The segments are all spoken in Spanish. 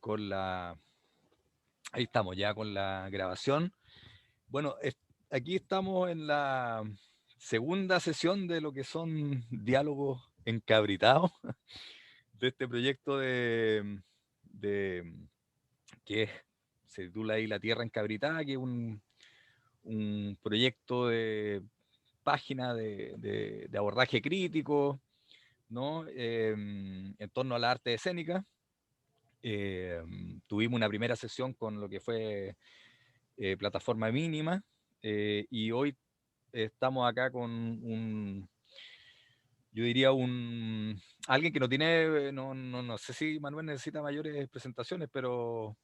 con la... Ahí estamos ya con la grabación. Bueno, aquí estamos en la segunda sesión de lo que son diálogos encabritados de este proyecto de que se titula ahí La Tierra Encabritada, que es un proyecto de página de abordaje crítico, ¿no? En torno a la arte escénica. Eh, Tuvimos una primera sesión con lo que fue Plataforma Mínima, y hoy estamos acá con yo diría alguien que no tiene, no sé si Manuel necesita mayores presentaciones, pero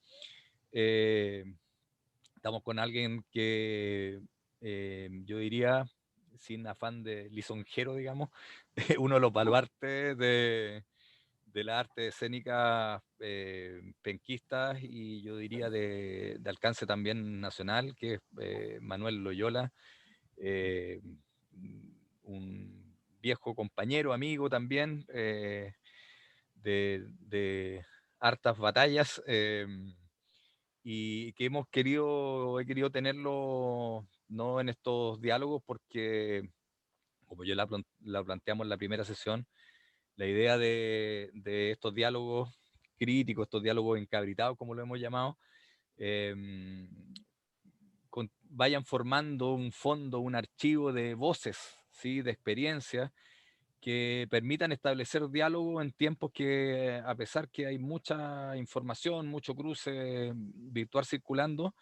eh, estamos con alguien que yo diría, sin afán de lisonjero, digamos, uno de los baluartes de la arte escénica penquistas, y yo diría de alcance también nacional, que es Manuel Loyola, eh, un viejo compañero, amigo también, de hartas batallas, y que he querido tenerlo no en estos diálogos porque, como yo la planteamos en la primera sesión, la idea de estos diálogos críticos, estos diálogos encabritados, como lo hemos llamado, eh, vayan formando un fondo, un archivo de voces, ¿sí? De experiencias que permitan establecer diálogo en tiempos que, a pesar que hay mucha información, mucho cruce virtual circulando,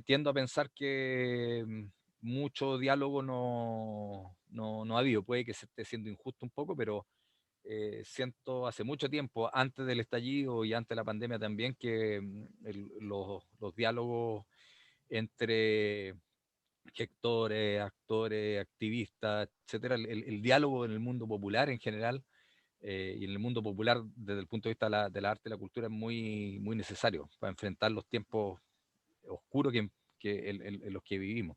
tiendo a pensar que mucho diálogo no ha habido. Puede que se esté siendo injusto un poco, pero siento hace mucho tiempo, antes del estallido y antes de la pandemia también, que los diálogos entre gestores, actores, activistas, etcétera, el diálogo en el mundo popular en general, y en el mundo popular desde el punto de vista de la arte y la cultura, es muy necesario para enfrentar los tiempos oscuros en los que vivimos.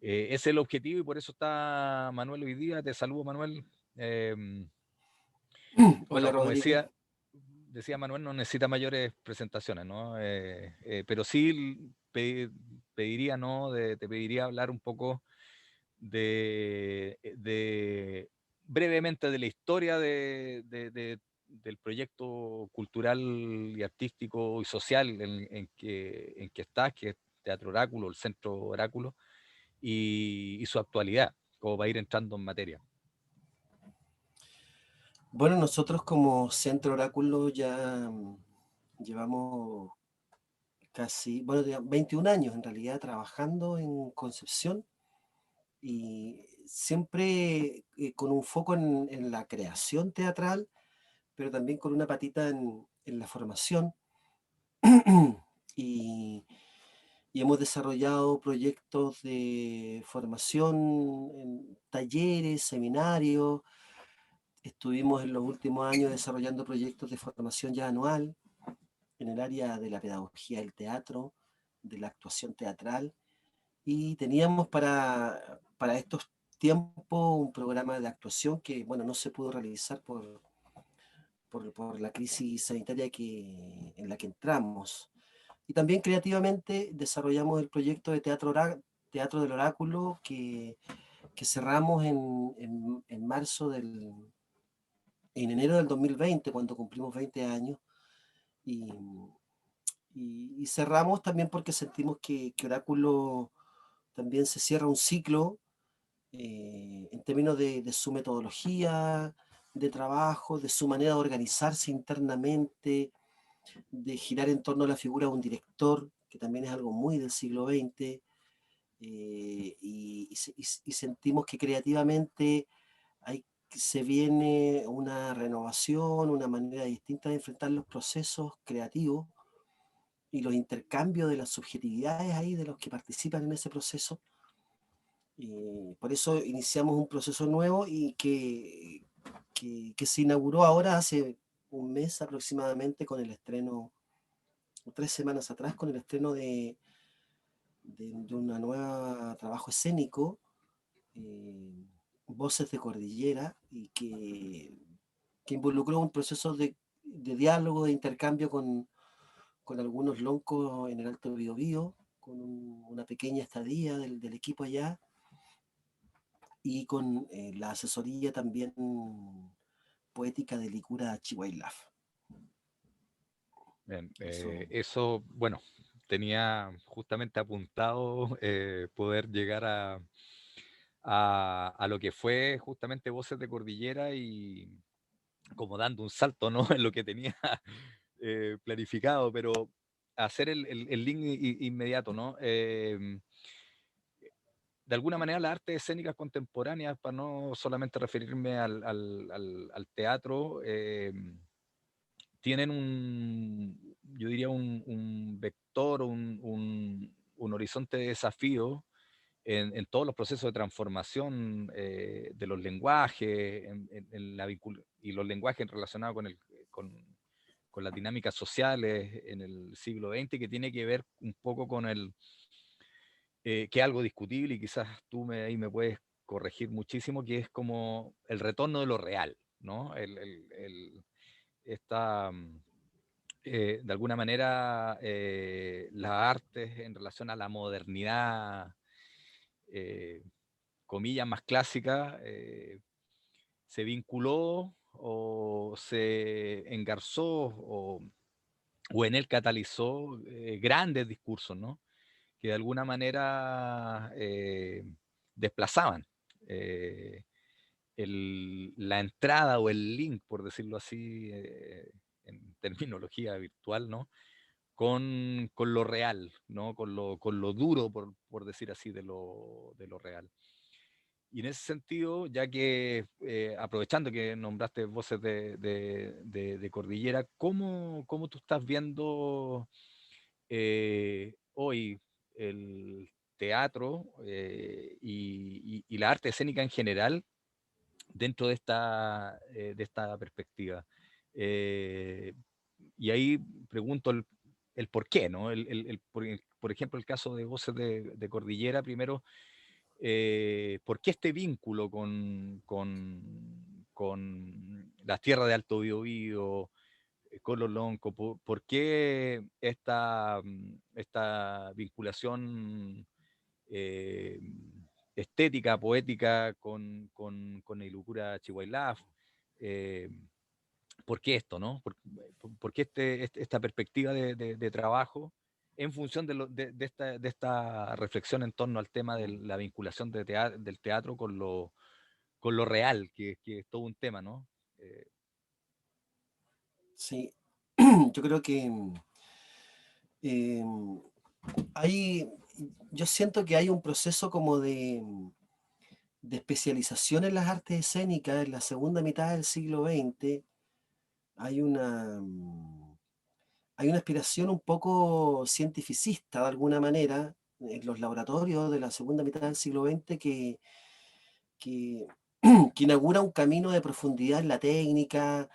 Ese es el objetivo, y por eso está Manuel hoy día. Te saludo, Manuel. Hola Bueno, como Rodrigo. decía Manuel, no necesita mayores presentaciones, ¿no? Pero sí pediría, ¿no? Te pediría hablar un poco de brevemente de la historia del proyecto cultural y artístico y social en que estás, que es Teatro Oráculo, el Centro Oráculo, y su actualidad, como va a ir entrando en materia. Bueno, nosotros como Centro Oráculo ya llevamos casi, bueno, 21 años en realidad trabajando en Concepción y siempre con un foco en la creación teatral, pero también con una patita en la formación. y, y hemos desarrollado proyectos de formación en talleres, seminarios. Estuvimos en los últimos años desarrollando proyectos de formación ya anual en el área de la pedagogía del teatro, de la actuación teatral, y teníamos para estos tiempos un programa de actuación que, bueno, no se pudo realizar por la crisis sanitaria en la que entramos. Y también creativamente desarrollamos el proyecto de Teatro del Oráculo que cerramos en marzo en enero del 2020, cuando cumplimos 20 años, y, y cerramos también porque sentimos que Oráculo también se cierra un ciclo en términos de su metodología de trabajo, de su manera de organizarse internamente, de girar en torno a la figura de un director, que también es algo muy del siglo XX, y sentimos que creativamente se viene una renovación, una manera distinta de enfrentar los procesos creativos y los intercambios de las subjetividades ahí de los que participan en ese proceso. Y por eso iniciamos un proceso nuevo y que se inauguró ahora hace un mes aproximadamente con el estreno, o 3 semanas atrás, con el estreno de una nueva trabajo escénico, eh, Voces de Cordillera, que involucró un proceso de diálogo, de intercambio con algunos loncos en el Alto Biobío, con una pequeña estadía del equipo allá, y con la asesoría también poética de Licura Chihuahilaf. Bien, Eso. eso, bueno, tenía justamente apuntado poder llegar a lo que fue justamente Voces de Cordillera y como dando un salto, ¿no? En lo que tenía planificado, pero hacer el link inmediato, ¿no? De alguna manera las artes escénicas contemporáneas, para no solamente referirme al teatro, tienen yo diría un vector, un horizonte de desafío en todos los procesos de transformación de los lenguajes y los lenguajes relacionados con, con las dinámicas sociales en el siglo XX, que tiene que ver un poco con que es algo discutible y quizás ahí me puedes corregir muchísimo, que es como el retorno de lo real, ¿no? Esta, de alguna manera, las artes en relación a la modernidad, eh, comillas, más clásica, se vinculó o se engarzó o en él catalizó grandes discursos, ¿no? Que de alguna manera desplazaban eh, la entrada o el link, por decirlo así, en terminología virtual, ¿no? Con lo real, ¿no? Con lo duro, por decir así, de lo real. Y en ese sentido, ya que aprovechando que nombraste Voces de Cordillera, ¿cómo tú estás viendo hoy el teatro y la arte escénica en general dentro de esta perspectiva? Eh, y ahí pregunto el por qué, ¿no? Por ejemplo, el caso de Voces de Cordillera, primero, ¿por qué este vínculo con las tierras de Alto Biobío, con los loncos? ¿Por qué esta vinculación eh, estética, poética con el Lucura Chihuahilaf? Eh, ¿Por qué esto, no? ¿Por qué esta perspectiva de trabajo en función de esta reflexión en torno al tema de la vinculación del teatro con lo real, que es todo un tema, ¿no? Sí, yo creo que hay, yo siento que hay un proceso como de especialización en las artes escénicas en la segunda mitad del siglo XX. Hay hay una aspiración un poco cientificista, de alguna manera, en los laboratorios de la segunda mitad del siglo XX que, que inaugura un camino de profundidad en la técnica.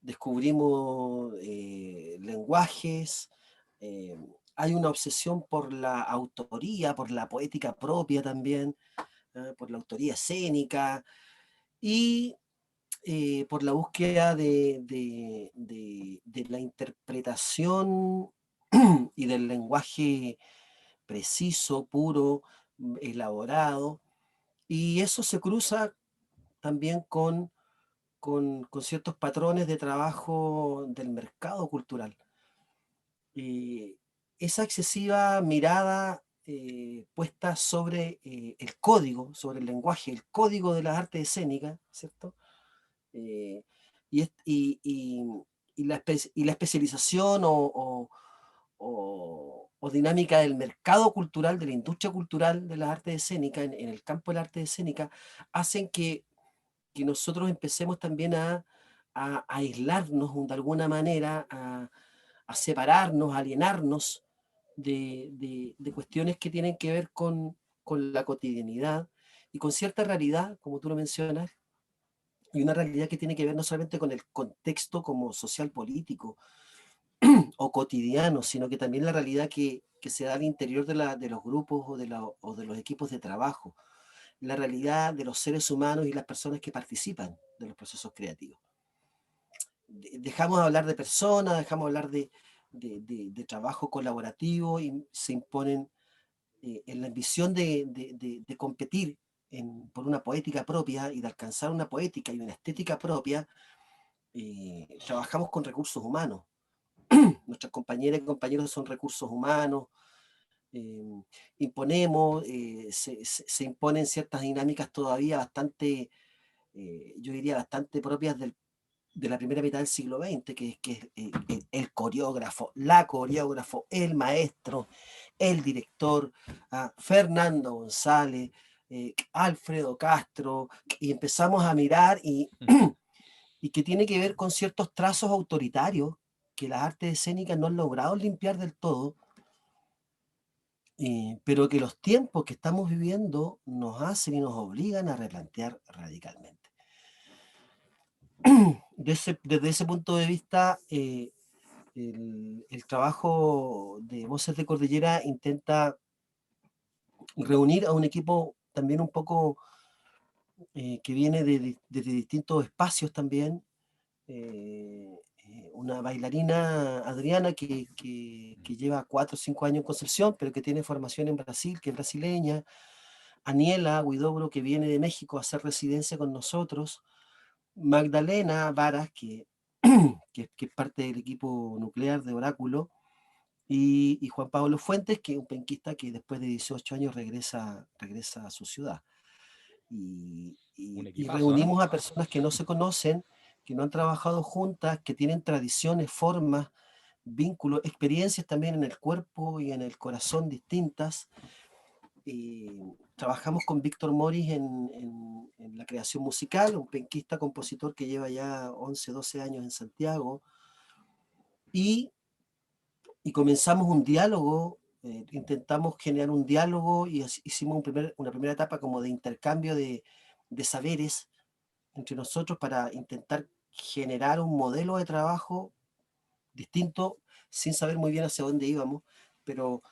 Descubrimos lenguajes, eh, hay una obsesión por la autoría, por la poética propia también, por la autoría escénica y por la búsqueda de la interpretación y del lenguaje preciso, puro, elaborado. Y eso se cruza también con ciertos patrones de trabajo del mercado cultural. Esa excesiva mirada puesta sobre el código, sobre el lenguaje, el código de las artes escénicas, ¿cierto? Eh, y y la especialización o dinámica del mercado cultural, de la industria cultural de las artes escénicas, en el campo de la arte escénica, hacen que nosotros empecemos también a aislarnos de alguna manera, a separarnos, a alienarnos de cuestiones que tienen que ver con la cotidianidad y con cierta realidad, como tú lo mencionas, y una realidad que tiene que ver no solamente con el contexto como social político o cotidiano, sino que también la realidad que se da al interior de los grupos o de los equipos de trabajo, la realidad de los seres humanos y las personas que participan de los procesos creativos. Dejamos de hablar de personas, dejamos de hablar de trabajo colaborativo y se imponen en la ambición de competir por una poética propia y de alcanzar una poética y una estética propia. Trabajamos con recursos humanos. Nuestras compañeras y compañeros son recursos humanos. Imponemos, se imponen ciertas dinámicas todavía bastante, yo diría, bastante propias de la primera mitad del siglo XX, que es el coreógrafo, la coreógrafo, el maestro, el director, Fernando González, Alfredo Castro, y empezamos a mirar y que tiene que ver con ciertos trazos autoritarios que las artes escénicas no han logrado limpiar del todo, pero que los tiempos que estamos viviendo nos hacen y nos obligan a replantear radicalmente. Desde ese punto de vista, el trabajo de Voces de Cordillera intenta reunir a un equipo también un poco que viene desde distintos espacios también. Una bailarina, Adriana, que lleva 4 o 5 años en Concepción, pero que tiene formación en Brasil, que es brasileña. Aniela Huidobro, que viene de México a hacer residencia con nosotros. Magdalena Varas, que es parte del equipo nuclear de Oráculo. Y Juan Pablo Fuentes, que es un penquista que después de 18 años regresa a su ciudad. Un Y equipazo, ¿eh? reunimos a personas que no se conocen, que no han trabajado juntas, que tienen tradiciones, formas, vínculos, experiencias también en el cuerpo y en el corazón distintas. Trabajamos con Víctor Moris en la creación musical, un penquista compositor que lleva ya 11, 12 años en Santiago. Y comenzamos un diálogo, intentamos generar un diálogo y hicimos una primera etapa como de intercambio de saberes entre nosotros para intentar generar un modelo de trabajo distinto, sin saber muy bien hacia dónde íbamos, pero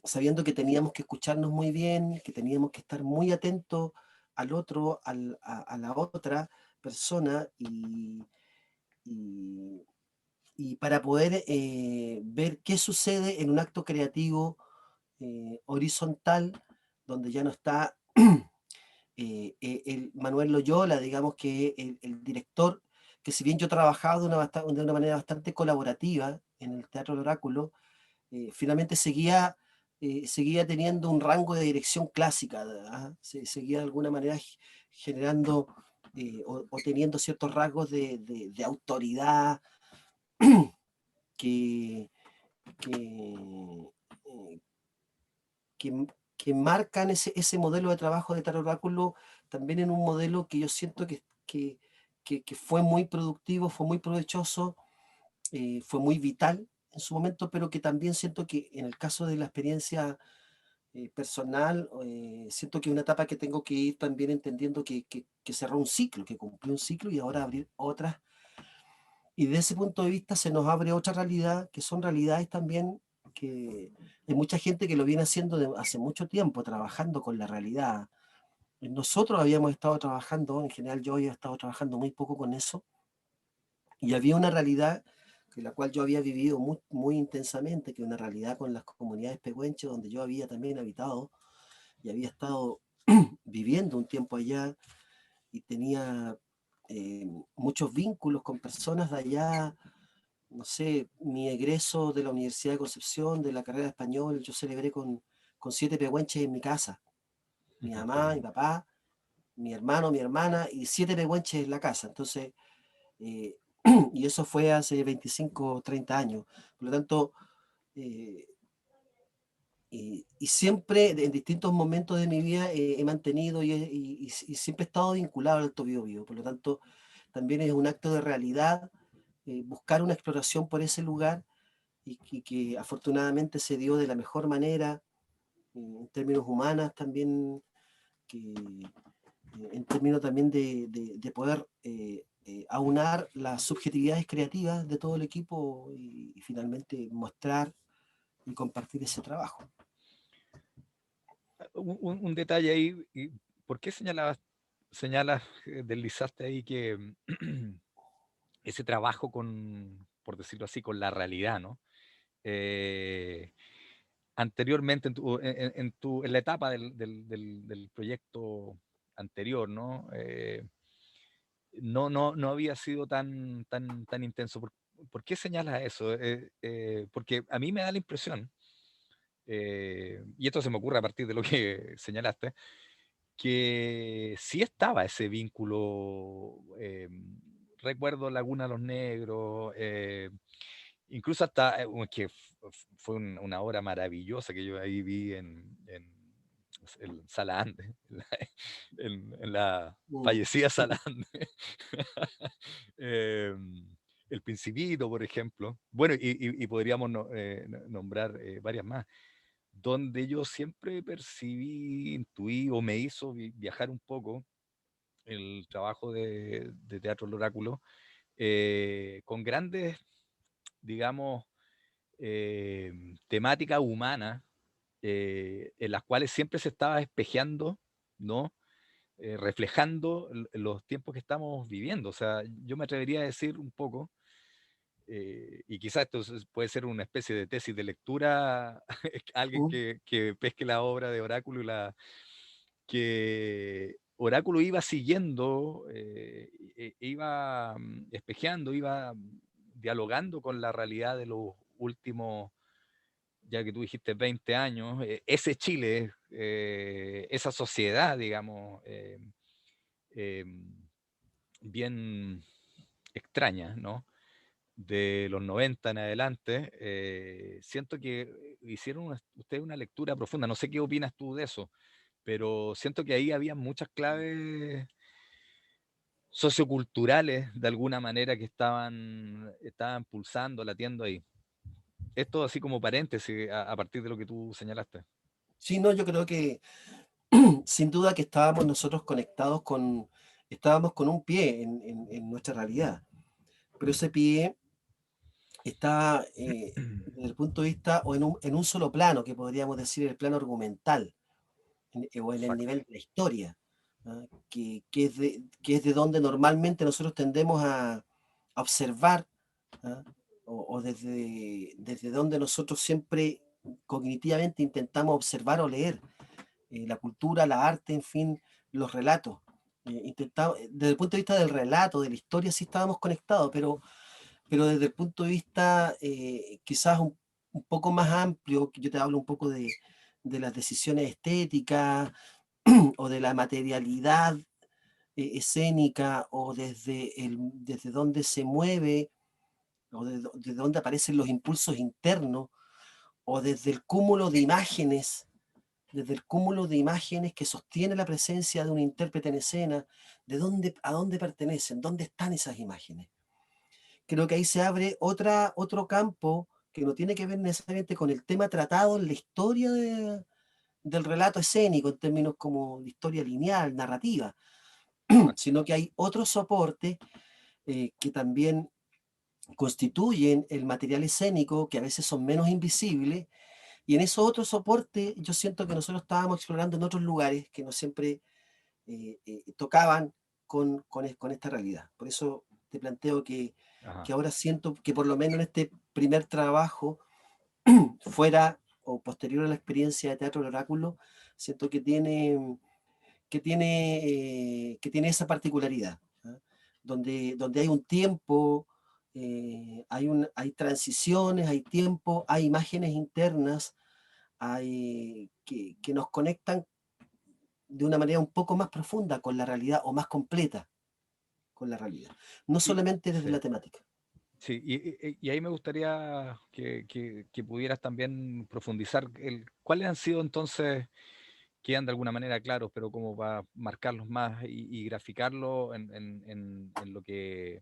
sabiendo que teníamos que escucharnos muy bien, que teníamos que estar muy atentos al otro, a la otra persona y, y para poder ver qué sucede en un acto creativo horizontal, donde ya no está el Manuel Loyola, digamos que el director, que si bien yo trabajaba de una manera bastante colaborativa en el Teatro del Oráculo, finalmente seguía teniendo un rango de dirección clásica, seguía de alguna manera generando o teniendo ciertos rasgos de autoridad que, que, eh, que, que marcan ese modelo de trabajo de Teatro Oráculo también en un modelo que yo siento que fue muy productivo, fue muy provechoso, fue muy vital en su momento, pero que también siento que en el caso de la experiencia personal, siento que es una etapa que tengo que ir también entendiendo que cerró un ciclo, que cumplió un ciclo y ahora abrir otras. Y desde ese punto de vista se nos abre otra realidad, que son realidades también que hay mucha gente que lo viene haciendo hace mucho tiempo, trabajando con la realidad. Nosotros habíamos estado trabajando, en general yo había estado trabajando muy poco con eso, y había una realidad que la cual yo había vivido muy, muy intensamente, que es una realidad con las comunidades pehuenches, donde yo había también habitado y había estado viviendo un tiempo allá y tenía muchos vínculos con personas de allá. No sé, mi egreso de la Universidad de Concepción, de la carrera de español, yo celebré con 7 pehuenches en mi casa. Mi Qué mamá, mi lindo. papá, mi hermano, mi hermana y 7 pehuenches en la casa. Entonces, eh, y eso fue hace 25 o 30 años. Por lo tanto, eh, y siempre en distintos momentos de mi vida he mantenido y siempre he estado vinculado al Alto Biobío. Por lo tanto, también es un acto de realidad buscar una exploración por ese lugar y que afortunadamente se dio de la mejor manera, en términos humanas también, en términos también de poder aunar las subjetividades creativas de todo el equipo y finalmente mostrar y compartir ese trabajo. Un detalle ahí, ¿por qué deslizaste ahí que ese trabajo por decirlo así, con la realidad, ¿no? Eh, Anteriormente, en la etapa del proyecto anterior, ¿no? No había sido tan intenso. ¿Por qué señalas eso? Porque a mí me da la impresión, y esto se me ocurre a partir de lo que señalaste, que sí estaba ese vínculo. Recuerdo Laguna de los Negros, incluso hasta, que fue una obra maravillosa que yo ahí vi en Sala Ande, en la Mm. fallecida Sala Ande. El Principito, por ejemplo. Bueno, y podríamos nombrar varias más, donde yo siempre percibí, intuí o me hizo viajar un poco el trabajo de Teatro El Oráculo, con grandes, digamos, temáticas humanas, en las cuales siempre se estaba espejeando, ¿no? Reflejando los tiempos que estamos viviendo. O sea, yo me atrevería a decir un poco, y quizás esto puede ser una especie de tesis de lectura, alguien Mm. que pesque la obra de Oráculo, que Oráculo iba siguiendo, iba espejeando, iba dialogando con la realidad de los últimos, ya que tú dijiste 20 años, ese Chile, esa sociedad, digamos, eh, bien extraña, ¿no? De los 90 en adelante, siento que hicieron ustedes una lectura profunda. No sé qué opinas tú de eso, pero siento que ahí había muchas claves socioculturales de alguna manera que estaban pulsando, latiendo ahí. Esto así como paréntesis a partir de lo que tú señalaste. Sí, no, yo creo que sin duda que estábamos nosotros conectados estábamos con un pie en nuestra realidad, pero ese pie está desde el punto de vista o en un solo plano, que podríamos decir el plano argumental, o en el Exacto. nivel de la historia, ¿ah? Que es de donde normalmente nosotros tendemos a observar, ¿ah? O desde donde nosotros siempre cognitivamente intentamos observar o leer la cultura, la arte, en fin, los relatos. Desde el punto de vista del relato, de la historia, sí estábamos conectados, pero desde el punto de vista quizás un poco más amplio, que yo te hablo un poco de las decisiones estéticas o de la materialidad escénica, o desde dónde se mueve, o desde dónde aparecen los impulsos internos, o desde el cúmulo de imágenes que sostiene la presencia de un intérprete en escena, a dónde pertenecen, dónde están esas imágenes. Creo que ahí se abre otro campo que no tiene que ver necesariamente con el tema tratado en la historia del relato escénico, en términos como de historia lineal, narrativa, Exacto. sino que hay otros soportes que también constituyen el material escénico, que a veces son menos invisibles, y en esos otros soportes yo siento que nosotros estábamos explorando en otros lugares que no siempre tocaban con esta realidad. Por eso te planteo que Ajá. ahora siento que por lo menos en este primer trabajo, fuera o posterior a la experiencia de Teatro del Oráculo, siento que tiene esa particularidad, ¿ah? Donde hay un tiempo, hay transiciones, hay tiempo, hay imágenes internas, que nos conectan de una manera un poco más profunda con la realidad, o más completa con la realidad, no Y, solamente desde la sí. temática. Sí, y ahí me gustaría que pudieras también profundizar cuáles han sido entonces, quedan de alguna manera claros, pero como para marcarlos más y graficarlo en lo que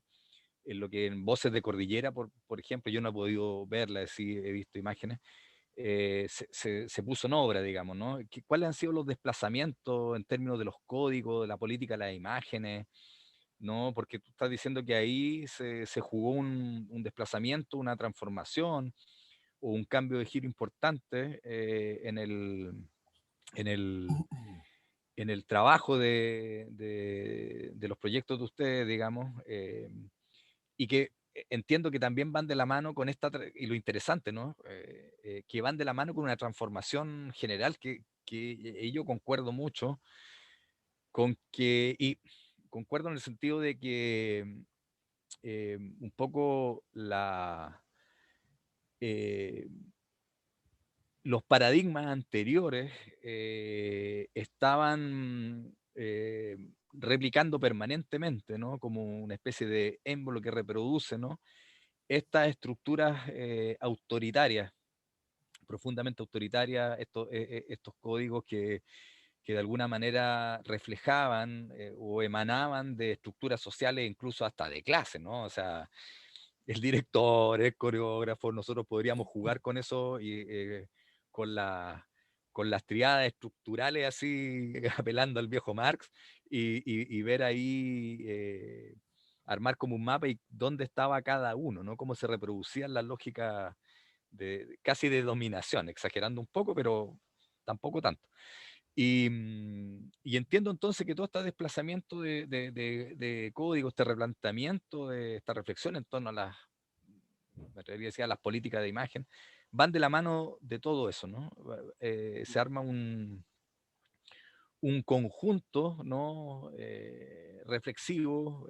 en Voces de Cordillera, por ejemplo, yo no he podido verla, sí he visto imágenes, se puso en obra, digamos, ¿no? ¿Cuáles han sido los desplazamientos en términos de los códigos, de la política de las imágenes? ¿No? Porque tú estás diciendo que ahí se jugó un desplazamiento, una transformación o un cambio de giro importante, en el, en el trabajo de los proyectos de ustedes, digamos, y que entiendo que también van de la mano con y lo interesante, ¿no? Que van de la mano con una transformación general y yo concuerdo mucho y concuerdo en el sentido de que un poco eh, los paradigmas anteriores estaban replicando permanentemente, ¿no? Como una especie de émbolo que reproduce, ¿no? Estas estructuras autoritarias, profundamente autoritarias, estos códigos que de alguna manera reflejaban o emanaban de estructuras sociales, incluso hasta de clase, ¿no? O sea, el director, el coreógrafo, nosotros podríamos jugar con eso y con, la, con las triadas estructurales así, apelando al viejo Marx, y ver ahí, armar como un mapa y dónde estaba cada uno, ¿no? Cómo se reproducían las lógicas casi de dominación, exagerando un poco, pero tampoco tanto. Y entiendo entonces que todo este desplazamiento de códigos, este replanteamiento, esta reflexión en torno a me atrevería a decir, a las políticas de imagen, van de la mano de todo eso, ¿no? Se arma un conjunto, ¿no? Reflexivo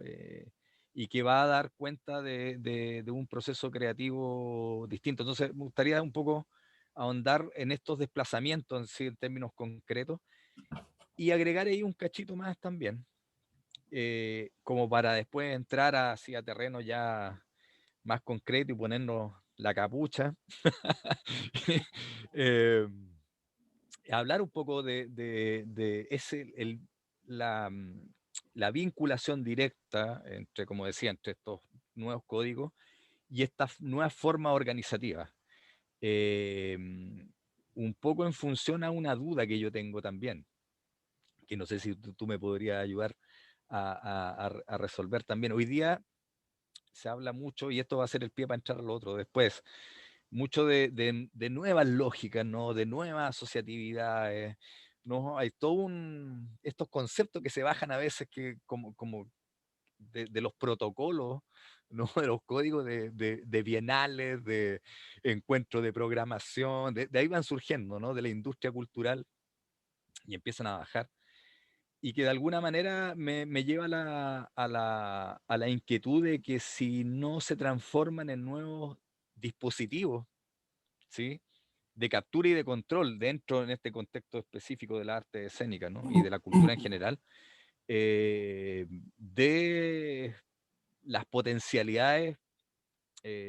y que va a dar cuenta de un proceso creativo distinto. Entonces, me gustaría un poco ahondar en estos desplazamientos, en, sí, en términos concretos, y agregar ahí un cachito más también, como para después entrar así a terreno ya más concreto y ponernos la capucha. eh, Hablar un poco de ese, la, la vinculación directa entre, como decía, entre estos nuevos códigos y estas nuevas formas organizativas. Eh, un poco en función a una duda que yo tengo también, que no sé si tú me podrías ayudar a resolver también. Hoy día se habla mucho, y esto va a ser el pie para entrar a lo otro después, mucho de nuevas lógicas, ¿no? De nuevas asociatividades, ¿no? Hay estos conceptos que se bajan a veces que como de los protocolos, ¿no? De los códigos de bienales, de encuentros de programación, de ahí van surgiendo, ¿no? De la industria cultural y empiezan a bajar. Y que de alguna manera me lleva a la inquietud de que si no se transforman en nuevos dispositivos, ¿sí? De captura y de control dentro en este contexto específico de la arte escénica, ¿no? Y de la cultura en general, de las potencialidades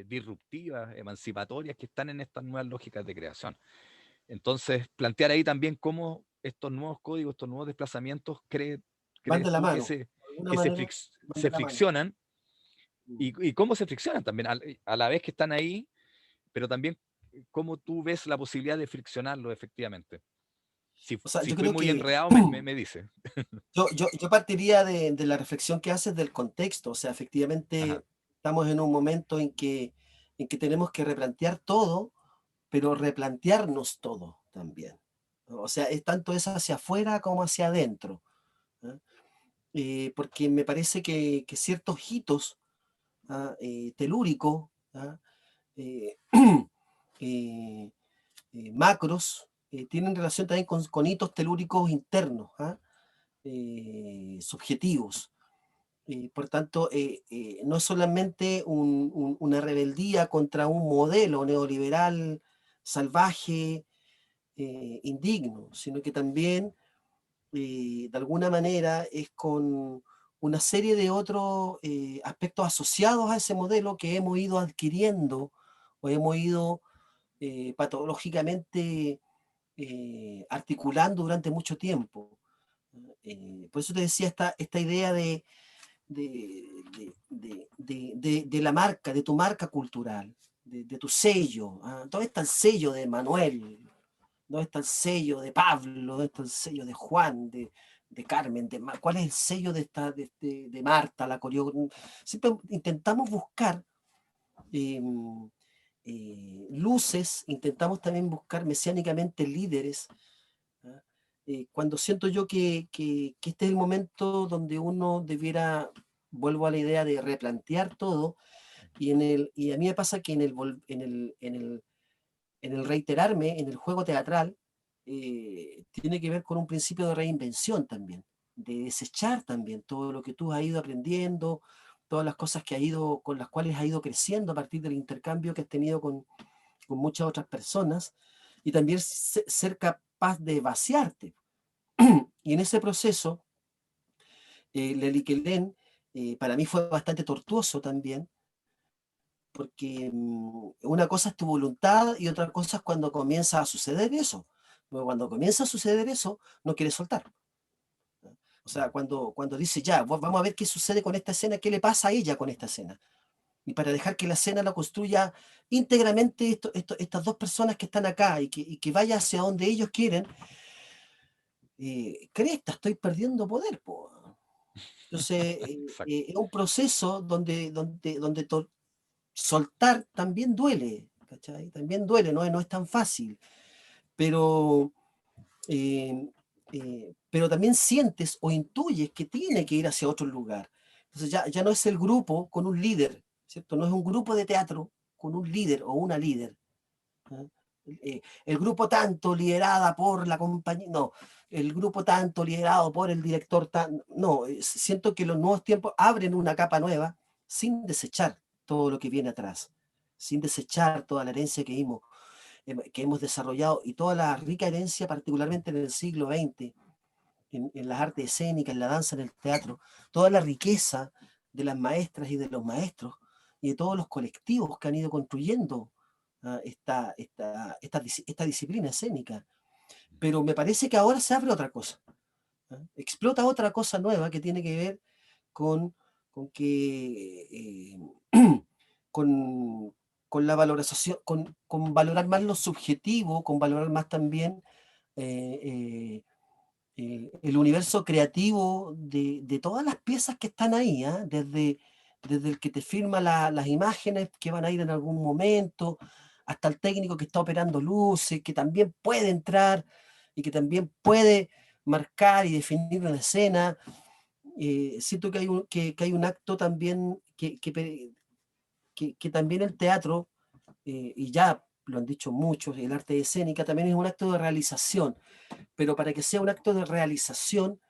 disruptivas, emancipatorias que están en estas nuevas lógicas de creación. Entonces, plantear ahí también cómo estos nuevos códigos, estos nuevos desplazamientos, Van crees de la tú que mano, de alguna que manera van se de la mano. friccionan y cómo se friccionan también, a la vez que están ahí, pero también cómo tú ves la posibilidad de friccionarlo efectivamente. O sea, Si yo fui creo muy que enredado, me dice. yo partiría de la reflexión que haces del contexto. O sea, Ajá, efectivamente estamos en un momento en que tenemos que replantear todo, pero replantearnos todo también. O sea, es tanto es hacia afuera como hacia adentro. ¿Ah? Porque me parece que ciertos hitos telúricos, ¿ah? eh, eh, macros, tienen relación también con hitos telúricos internos, ¿ah? Subjetivos. Por tanto, no es solamente una rebeldía contra un modelo neoliberal salvaje, indigno, sino que también, de alguna manera, es con una serie de otros aspectos asociados a ese modelo que hemos ido adquiriendo o hemos ido patológicamente articulando durante mucho tiempo. Por eso te decía esta idea de la marca, de tu marca cultural, de tu sello. ¿Ah? ¿Dónde está el sello de Manuel? ¿Dónde está el sello de Pablo? ¿Dónde está el sello de Juan? De Carmen, ¿cuál es el sello de Marta, la coreógrafa? Siempre intentamos buscar eh, luces, intentamos también buscar mesiánicamente líderes. ¿Ah? Cuando siento yo que este es el momento donde uno debiera, vuelvo a la idea de replantear todo, Y a mí me pasa que en el reiterarme, en el juego teatral, tiene que ver con un principio de reinvención también, de desechar también todo lo que tú has ido aprendiendo, todas las cosas con las cuales has ido creciendo a partir del intercambio que has tenido con muchas otras personas, y también ser capaz de vaciarte. Y en ese proceso, Leliquelén, para mí fue bastante tortuoso también, porque una cosa es tu voluntad y otra cosa es cuando comienza a suceder eso. Porque cuando comienza a suceder eso, no quieres soltar. O sea, cuando dice, ya, vamos a ver qué sucede con esta escena, qué le pasa a ella con esta escena. Y para dejar que la escena la construya íntegramente estas dos personas que están acá y que vaya hacia donde ellos quieren, cresta, estoy perdiendo poder, po. Entonces, Exacto. es un proceso donde soltar también duele, ¿cachai? También duele, no es tan fácil, pero, eh, pero también sientes o intuyes que tiene que ir hacia otro lugar. Entonces ya no es el grupo con un líder, ¿cierto? No es un grupo de teatro con un líder o una líder. ¿Eh? El grupo tanto liderada por la compañía, no, el grupo tanto liderado por el director, no, siento que los nuevos tiempos abren una capa nueva sin desechar todo lo que viene atrás, sin desechar toda la herencia que hemos desarrollado y toda la rica herencia, particularmente en el siglo XX, en las artes escénicas, en la danza, en el teatro, toda la riqueza de las maestras y de los maestros y de todos los colectivos que han ido construyendo esta disciplina escénica. Pero me parece que ahora se abre otra cosa, explota otra cosa nueva que tiene que ver con que con, con la valoración, con valorar más lo subjetivo, con valorar más también eh, eh, el universo creativo de todas las piezas que están ahí, ¿eh? Desde el que te firma las imágenes que van a ir en algún momento, hasta el técnico que está operando luces, que también puede entrar y que también puede marcar y definir una escena. Siento que hay un acto también que también el teatro, y ya lo han dicho muchos, el arte escénica también es un acto de realización, pero para que sea un acto de realización,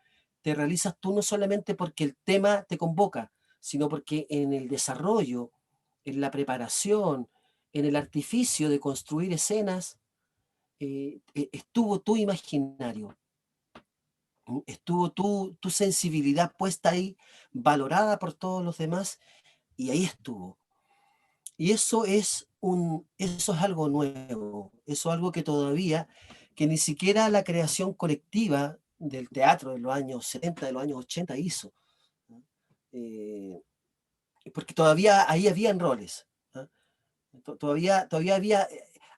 te realizas tú no solamente porque el tema te convoca, sino porque en el desarrollo, en la preparación, en el artificio de construir escenas, estuvo tu imaginario, estuvo tu sensibilidad puesta ahí, valorada por todos los demás, y ahí estuvo. Y eso es algo nuevo, eso es algo que todavía, que ni siquiera la creación colectiva del teatro de los años 70, de los años 80 hizo. ¿No? Porque todavía ahí habían roles. ¿No? Todavía había,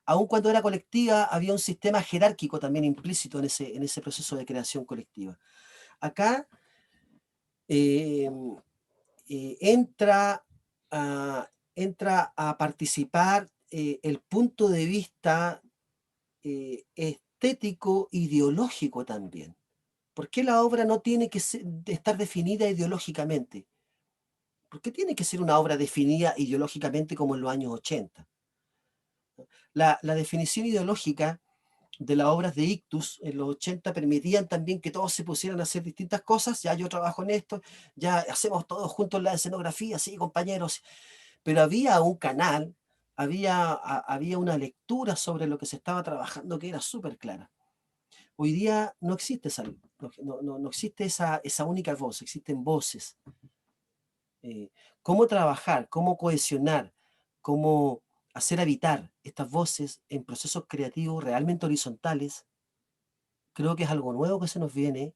aun cuando era colectiva, había un sistema jerárquico también implícito en ese proceso de creación colectiva. Acá eh, entra, entra a participar el punto de vista estético, ideológico también. ¿Por qué la obra no tiene que estar definida ideológicamente? ¿Por qué tiene que ser una obra definida ideológicamente como en los años 80? La definición ideológica de las obras de Ictus en los 80 permitían también que todos se pusieran a hacer distintas cosas. Ya yo trabajo en esto, ya hacemos todos juntos la escenografía, sí, compañeros. Pero había un canal, había una lectura sobre lo que se estaba trabajando que era súper clara. Hoy día no existe no existe esa única voz, existen voces. ¿Cómo trabajar, cómo cohesionar, cómo hacer habitar estas voces en procesos creativos realmente horizontales? Creo que es algo nuevo que se nos viene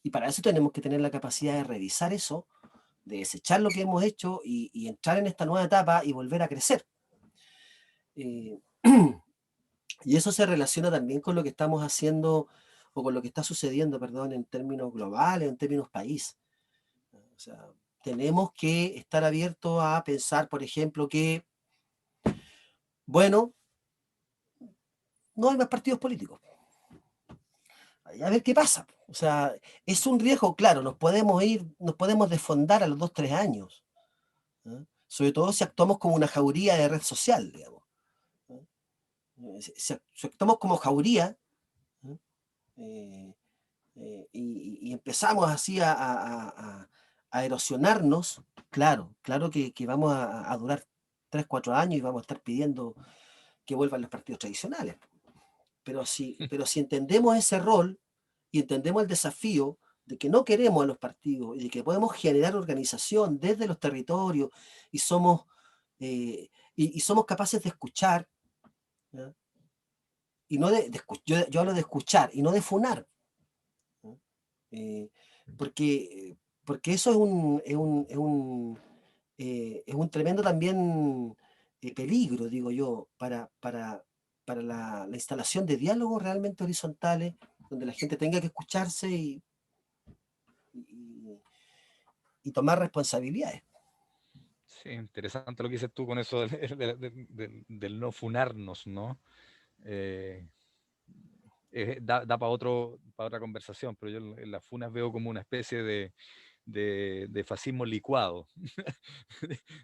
y para eso tenemos que tener la capacidad de revisar eso, de desechar lo que hemos hecho y entrar en esta nueva etapa y volver a crecer. Eh, y eso se relaciona también con lo que estamos haciendo o con lo que está sucediendo, perdón, en términos globales, en términos país. O sea, tenemos que estar abiertos a pensar, por ejemplo, que, bueno, no hay más partidos políticos. A ver qué pasa. O sea, es un riesgo, claro, nos podemos desfondar a los 2, 3 años. ¿Eh? sobre todo si actuamos como una jauría de red social, digamos. Si actuamos como jauría, eh, y empezamos así a erosionarnos, claro que vamos a durar 3, 4 años y vamos a estar pidiendo que vuelvan los partidos tradicionales. Pero si entendemos ese rol y entendemos el desafío de que no queremos a los partidos y de que podemos generar organización desde los territorios y somos capaces de escuchar, ¿ya? Y no yo hablo de escuchar y no de funar, ¿no? Eh, porque, porque eso es un tremendo también peligro, digo yo, para la instalación de diálogos realmente horizontales, donde la gente tenga que escucharse y- y tomar responsabilidades. Sí, interesante lo que dices tú con eso del no funarnos, ¿no? Eh, da para otra conversación, pero yo en las funas veo como una especie de fascismo licuado,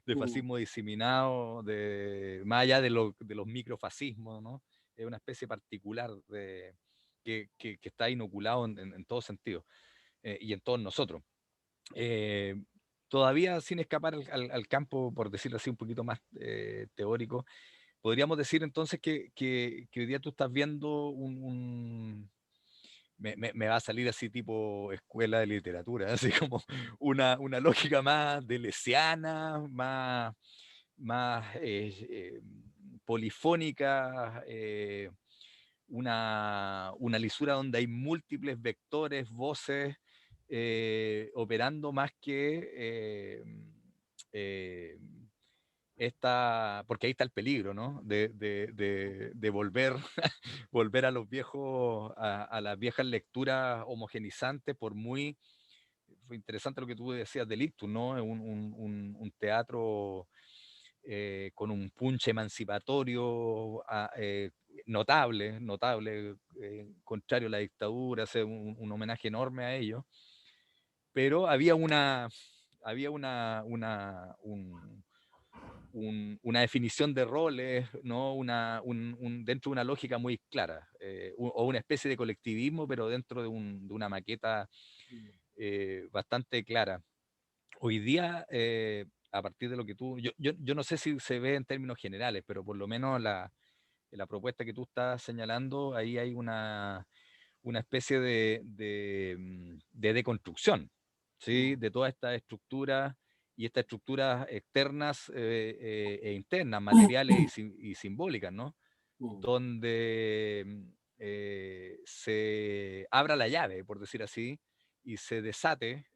de Mm, fascismo diseminado, más allá de los microfascismos, ¿no? Es una especie particular que está inoculado en todo sentido y en todos nosotros. Eh, Todavía sin escapar al campo, por decirlo así, un poquito más teórico, podríamos decir entonces que hoy día tú estás viendo me va a salir así tipo escuela de literatura, así como una lógica más deleuziana, más polifónica, una lisura donde hay múltiples vectores, voces, operando más que eh, porque ahí está el peligro, ¿no? De volver, volver a los viejos, a las viejas lecturas homogenizantes, por muy fue interesante lo que tú decías del ictus, ¿no? Un teatro con un punch emancipatorio notable, contrario a la dictadura, hace un homenaje enorme a ello, pero había una definición de roles, ¿no? Dentro de una lógica muy clara, o una especie de colectivismo, pero dentro de una maqueta bastante clara. Hoy día, a partir de lo que yo no sé si se ve en términos generales, pero por lo menos en la propuesta que tú estás señalando, ahí hay una especie de deconstrucción, ¿sí? mm, De toda esta estructura y estas estructuras externas e internas, materiales y simbólicas, ¿no? mm, Donde se abra la llave, por decir así, y se desate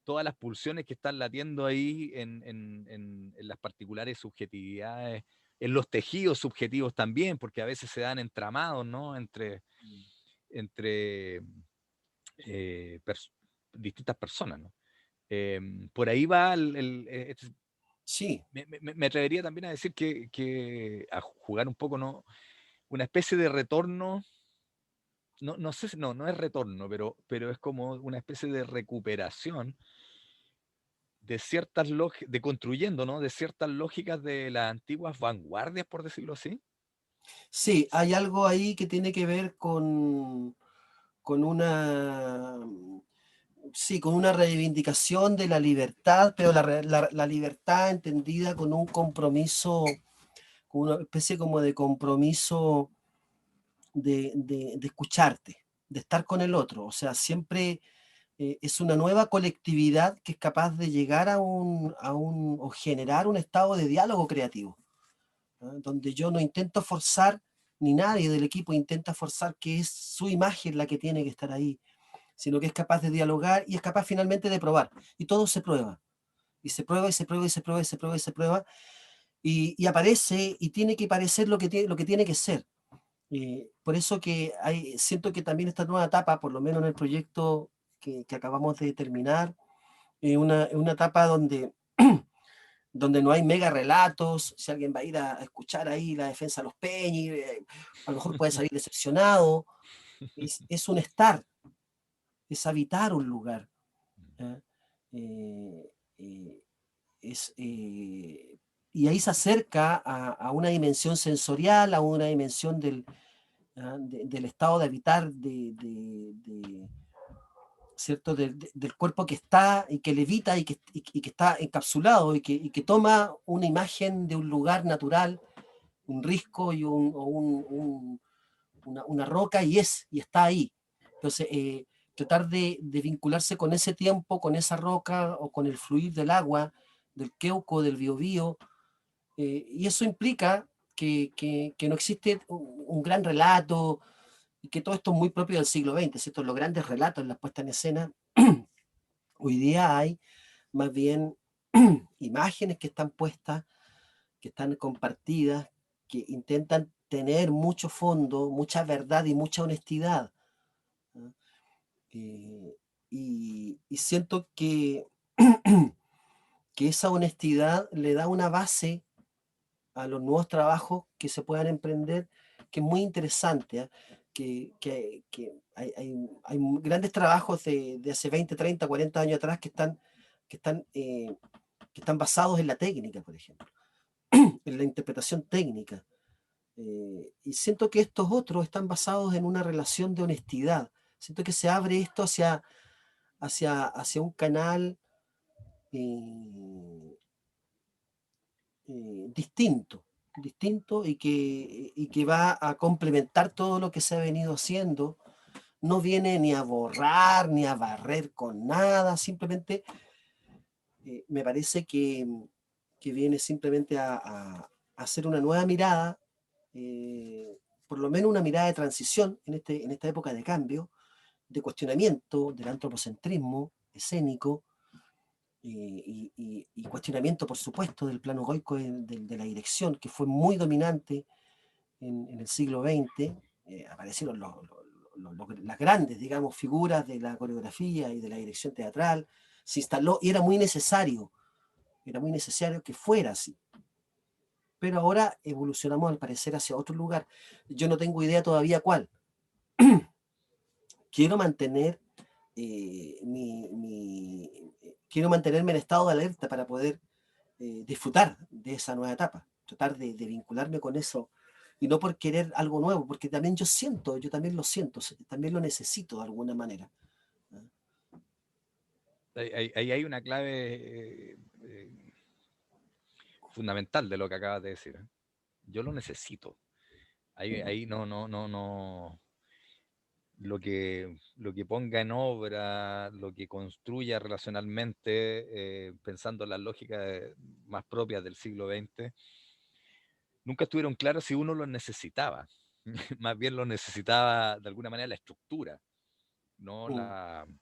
todas las pulsiones que están latiendo ahí en las particulares subjetividades, en los tejidos subjetivos también, porque a veces se dan entramados, ¿no? mm. Entre eh, pers- distintas personas, ¿no? Por ahí va Sí, me atrevería también a decir que a jugar un poco, ¿no? Una especie de retorno, no sé si, no es retorno, pero es como una especie de recuperación de ciertas lógicas, de construyendo, ¿no? De ciertas lógicas de las antiguas vanguardias, por decirlo así. sí, hay algo ahí que tiene que ver con una, sí, con una reivindicación de la libertad, pero la libertad entendida con un compromiso, con una especie como de compromiso de escucharte, de estar con el otro. O sea, siempre es una nueva colectividad que es capaz de llegar o generar un estado de diálogo creativo, ¿no? Donde yo no intento forzar, ni nadie del equipo intenta forzar que es su imagen la que tiene que estar ahí, sino que es capaz de dialogar y es capaz finalmente de probar. Y todo se prueba. Y se prueba y se prueba y se prueba y se prueba y se prueba. Y aparece y tiene que parecer lo que tiene que ser. Por eso que siento que también esta nueva etapa, por lo menos en el proyecto que acabamos de terminar, una etapa donde no hay mega relatos. Si alguien va a ir a escuchar ahí la defensa de los Peñi, a lo mejor puede salir decepcionado. Es un estar, es habitar un lugar. ¿Ya? Eh, eh, y ahí se acerca a una dimensión sensorial, a una dimensión del estado de habitar, ¿cierto? Del cuerpo que está y que levita y que está encapsulado y que toma una imagen de un lugar natural, un risco una roca y está ahí. Entonces, tratar de vincularse con ese tiempo, con esa roca o con el fluir del agua, del Queuco, del Biobío, y eso implica que no existe un gran relato y que todo esto es muy propio del siglo XX, ¿cierto? Los grandes relatos en la puesta en escena. Hoy día hay más bien imágenes que están puestas, que están compartidas, que intentan tener mucho fondo, mucha verdad y mucha honestidad. ¿No? Y siento que esa honestidad le da una base a los nuevos trabajos que se puedan emprender, que es muy interesante, ¿eh? Que hay grandes trabajos de hace 20, 30, 40 años atrás que están, eh, que están basados en la técnica, por ejemplo, en la interpretación técnica. Y siento que estos otros están basados en una relación de honestidad. Siento que se abre esto hacia un canal eh, distinto y que va a complementar todo lo que se ha venido haciendo. No viene ni a borrar ni a barrer con nada, simplemente me parece que viene simplemente a hacer una nueva mirada, por lo menos una mirada de transición en esta época de cambio, de cuestionamiento del antropocentrismo escénico, y cuestionamiento, por supuesto, del plano goico de la dirección, que fue muy dominante en el siglo XX. Aparecieron las grandes, digamos, figuras de la coreografía y de la dirección teatral, se instaló y era muy necesario que fuera así. Pero ahora evolucionamos al parecer hacia otro lugar. Yo no tengo idea todavía cuál. Quiero mantener quiero mantenerme en estado de alerta para poder disfrutar de esa nueva etapa, tratar de vincularme con eso y no por querer algo nuevo, porque también yo también lo siento, también lo necesito de alguna manera. Ahí hay una clave fundamental de lo que acabas de decir. Yo lo necesito. Ahí no. Lo que ponga en obra, lo que construya relacionalmente, pensando en las lógicas más propias del siglo XX, nunca estuvieron claros si uno lo necesitaba. Más bien lo necesitaba de alguna manera la estructura, ¿no? Mm,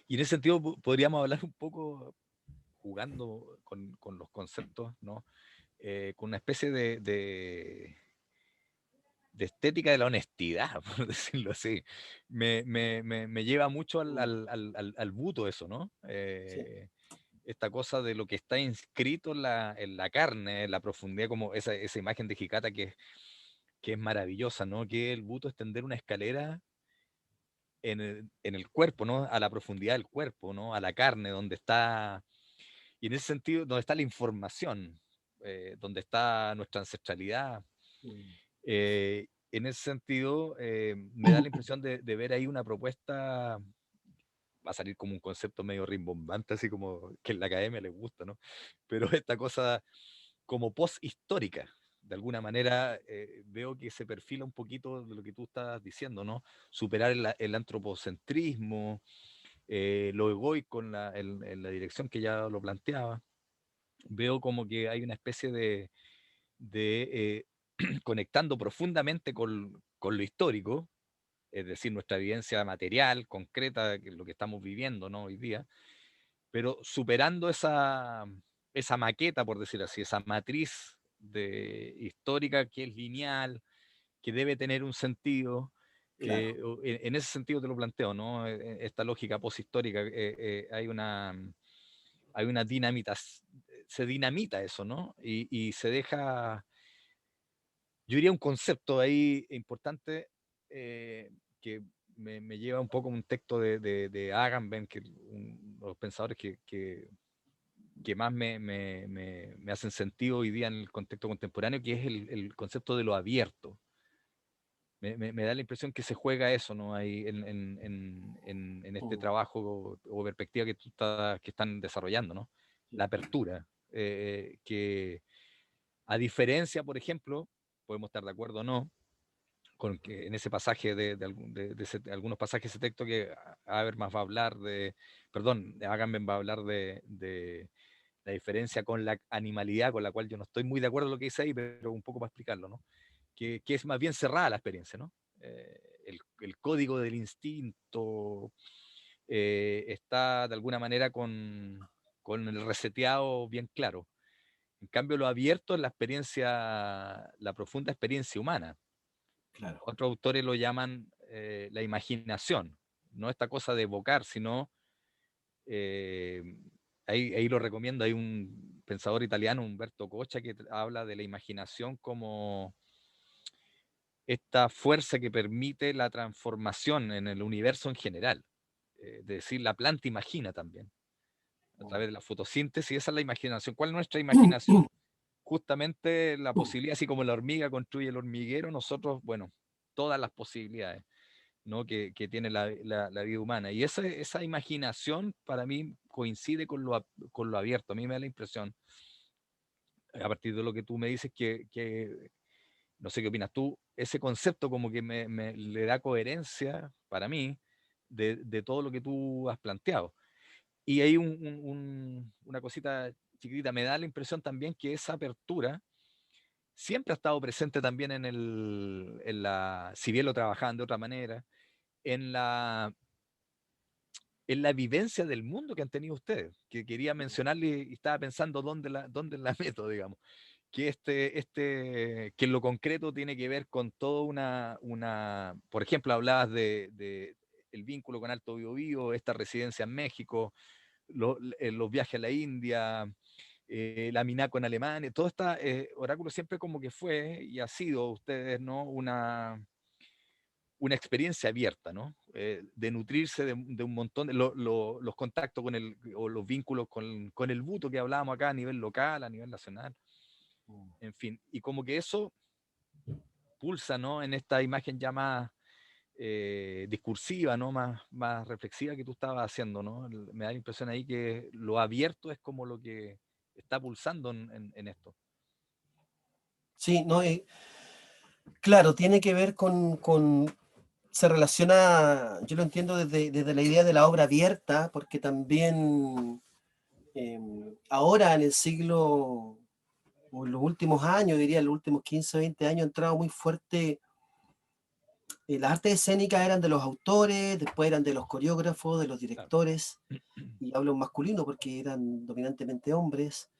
Y en ese sentido podríamos hablar un poco jugando con los conceptos, ¿no? Con una especie de estética de la honestidad, por decirlo así. Me lleva mucho al, mm, al, al, al buto eso, ¿no? sí, Esta cosa de lo que está inscrito en la carne, en la profundidad, como esa imagen de Jicata que es maravillosa, ¿no? Que el buto es tender una escalera en el cuerpo, ¿no? A la profundidad del cuerpo, ¿no? A la carne, donde está, y en ese sentido, donde está la información, donde está nuestra ancestralidad. mm. En ese sentido, me da la impresión de ver ahí una propuesta, va a salir como un concepto medio rimbombante, así como que en la academia les gusta, ¿no? Pero esta cosa como post-histórica, de alguna manera veo que se perfila un poquito de lo que tú estás diciendo, ¿no? Superar el antropocentrismo, lo egoico en la dirección que ya lo planteaba. Veo como que hay una especie de conectando profundamente con lo histórico, es decir, nuestra evidencia material, concreta, que es lo que estamos viviendo, ¿no? Hoy día, pero superando esa maqueta, por decir así, esa matriz histórica que es lineal, que debe tener un sentido. Claro. En ese sentido te lo planteo, ¿no? Esta lógica poshistórica, hay una dinamita, se dinamita eso, ¿no? Y se deja, yo diría un concepto ahí importante, que me lleva un poco a un texto de Agamben, que uno de los pensadores que que más me hacen sentido hoy día en el contexto contemporáneo, que es el concepto de lo abierto. Me da la impresión que se juega eso, ¿no? Ahí en este Mm, trabajo o perspectiva que están desarrollando, ¿no? La apertura. Que a diferencia, por ejemplo, podemos estar de acuerdo o no, con que en ese pasaje de algunos pasajes de ese texto que Habermas va a hablar perdón, Agamben va a hablar de la diferencia con la animalidad, con la cual yo no estoy muy de acuerdo con lo que dice ahí, pero un poco para explicarlo, ¿no? Que es más bien cerrada la experiencia, ¿no? El código del instinto está de alguna manera con el reseteado bien claro. En cambio, lo abierto es la experiencia, la profunda experiencia humana. claro. Otros autores lo llaman la imaginación, no esta cosa de evocar, sino, eh, ahí lo recomiendo, hay un pensador italiano, Umberto Cocha, que habla de la imaginación como esta fuerza que permite la transformación en el universo en general. Es decir, la planta imagina también, a través de la fotosíntesis, esa es la imaginación. ¿Cuál es nuestra imaginación? Justamente la posibilidad, así como la hormiga construye el hormiguero, nosotros, bueno, todas las posibilidades, ¿no? que tiene la vida humana. Y esa imaginación para mí coincide con lo abierto. A mí me da la impresión, a partir de lo que tú me dices, que no sé qué opinas tú, ese concepto como que le da coherencia para mí de todo lo que tú has planteado. Y hay una cosita chiquitita, me da la impresión también que esa apertura siempre ha estado presente también si bien lo trabajaban de otra manera, en la vivencia del mundo que han tenido ustedes, que quería mencionarle y estaba pensando dónde la meto, digamos, que que en lo concreto tiene que ver con toda por ejemplo, hablabas de el vínculo con Alto Biobío, esta residencia en México, los viajes a la India, la Minaco en Alemania, todo este oráculo siempre como que fue y ha sido ustedes, ¿no? Una experiencia abierta, ¿no? De nutrirse de un montón de los contactos o los vínculos con el buto que hablábamos acá a nivel local, a nivel nacional, en fin. Y como que eso pulsa, ¿no? En esta imagen ya más discursiva, ¿no? Más reflexiva que tú estabas haciendo, ¿no? Me da la impresión ahí que lo abierto es como lo que está pulsando en esto. Sí, no, claro, tiene que ver se relaciona, yo lo entiendo desde la idea de la obra abierta, porque también ahora en el siglo, o en los últimos años, diría en los últimos 15 o 20 años, ha entrado muy fuerte. Las artes escénicas eran de los autores, después eran de los coreógrafos, de los Claro. directores, y hablo en masculino porque eran dominantemente hombres,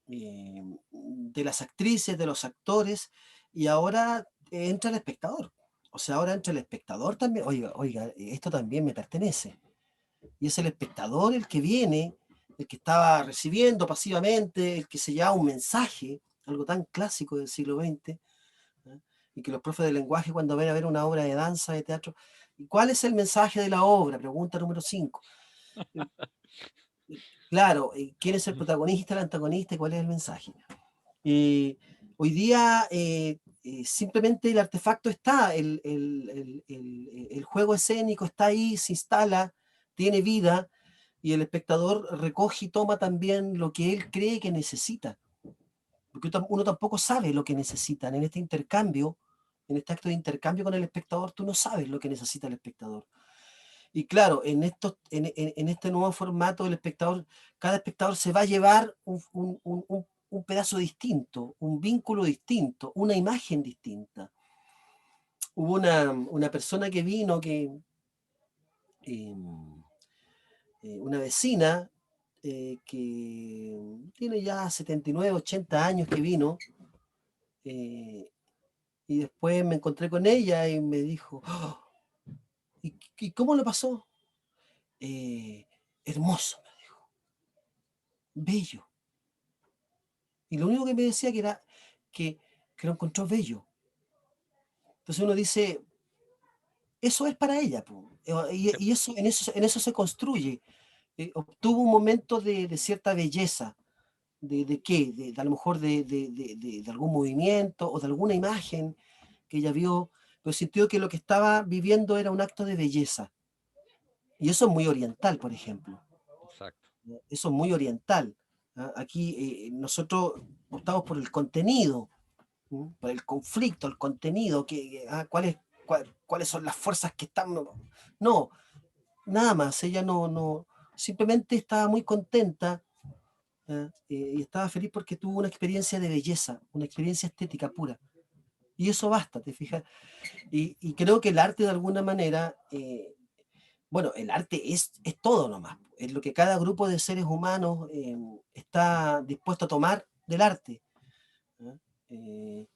de las actrices, de los actores, y ahora entra el espectador. O sea, ahora entra el espectador también. Oiga, oiga, esto también me pertenece. Y es el espectador el que viene, el que estaba recibiendo pasivamente, el que se lleva un mensaje, algo tan clásico del siglo XX, ¿eh? Y que los profes de lenguaje cuando ven a ver una obra de danza, de teatro, ¿y cuál es el mensaje de la obra? Pregunta número 5. Claro, ¿quién es el protagonista, el antagonista y cuál es el mensaje? Hoy día simplemente el artefacto está, el juego escénico está ahí, se instala, tiene vida y el espectador recoge y toma también lo que él cree que necesita. Porque uno tampoco sabe lo que necesitan en este intercambio, en este acto de intercambio con el espectador, tú no sabes lo que necesita el espectador. Y claro, en este nuevo formato, cada espectador se va a llevar un pedazo distinto, un vínculo distinto, una imagen distinta. Hubo una persona que vino, eh, una vecina, que tiene ya 79, 80 años que vino, eh, y después me encontré con ella y me dijo, "Oh, ¿y cómo lo pasó? Eh, Hermoso, me dijo, bello. Y lo único que me decía que, que lo encontró bello. Entonces uno dice, eso es para ella, po. Sí, Y eso, en eso se construye. obtuvo un momento de cierta belleza. ¿De qué? A lo mejor de algún movimiento o de alguna imagen que ella vio, pero sintió que lo que estaba viviendo era un acto de belleza. Y eso es muy oriental, por ejemplo. Exacto. Eso es muy oriental. ¿Ah? Aquí nosotros optamos por el contenido, ¿no? Por el conflicto, el contenido, cuáles son las fuerzas que están. No, nada más. Ella no, simplemente estaba muy contenta. ¿Ah? Y estaba feliz porque tuvo una experiencia de belleza, una experiencia estética pura. Y eso basta, ¿te fijas? Y creo que el arte de alguna manera, bueno, el arte es todo nomás, es lo que cada grupo de seres humanos está dispuesto a tomar del arte. ¿Ah? Eh,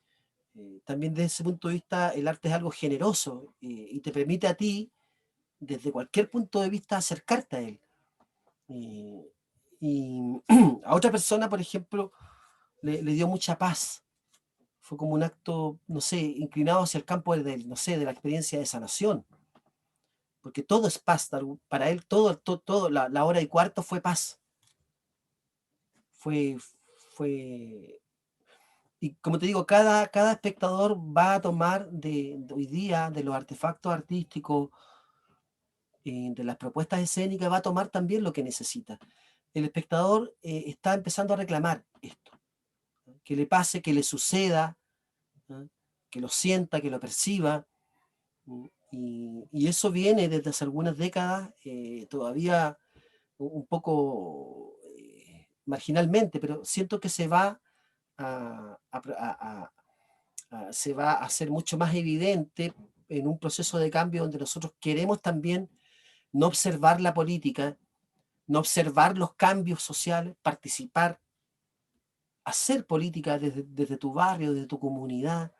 También desde ese punto de vista, el arte es algo generoso y te permite a ti, desde cualquier punto de vista, acercarte a él. Eh, y a otra persona, por ejemplo, le dio mucha paz. Fue como un acto, no sé, inclinado hacia el campo no sé, de la experiencia de sanación, porque todo es paz. Para él todo la hora y cuarto fue paz. Fue, fue, y como te digo, cada espectador va a tomar de hoy día, de los artefactos artísticos, de las propuestas escénicas, va a tomar también lo que necesita. El espectador está empezando a reclamar esto, ¿no? Que le pase, que le suceda, ¿no? Que lo sienta, que lo perciba. Y eso viene desde hace algunas décadas, todavía un poco marginalmente, pero siento que se va a hacer mucho más evidente en un proceso de cambio donde nosotros queremos también no observar la política, no observar los cambios sociales, participar, hacer política desde tu barrio, desde tu comunidad,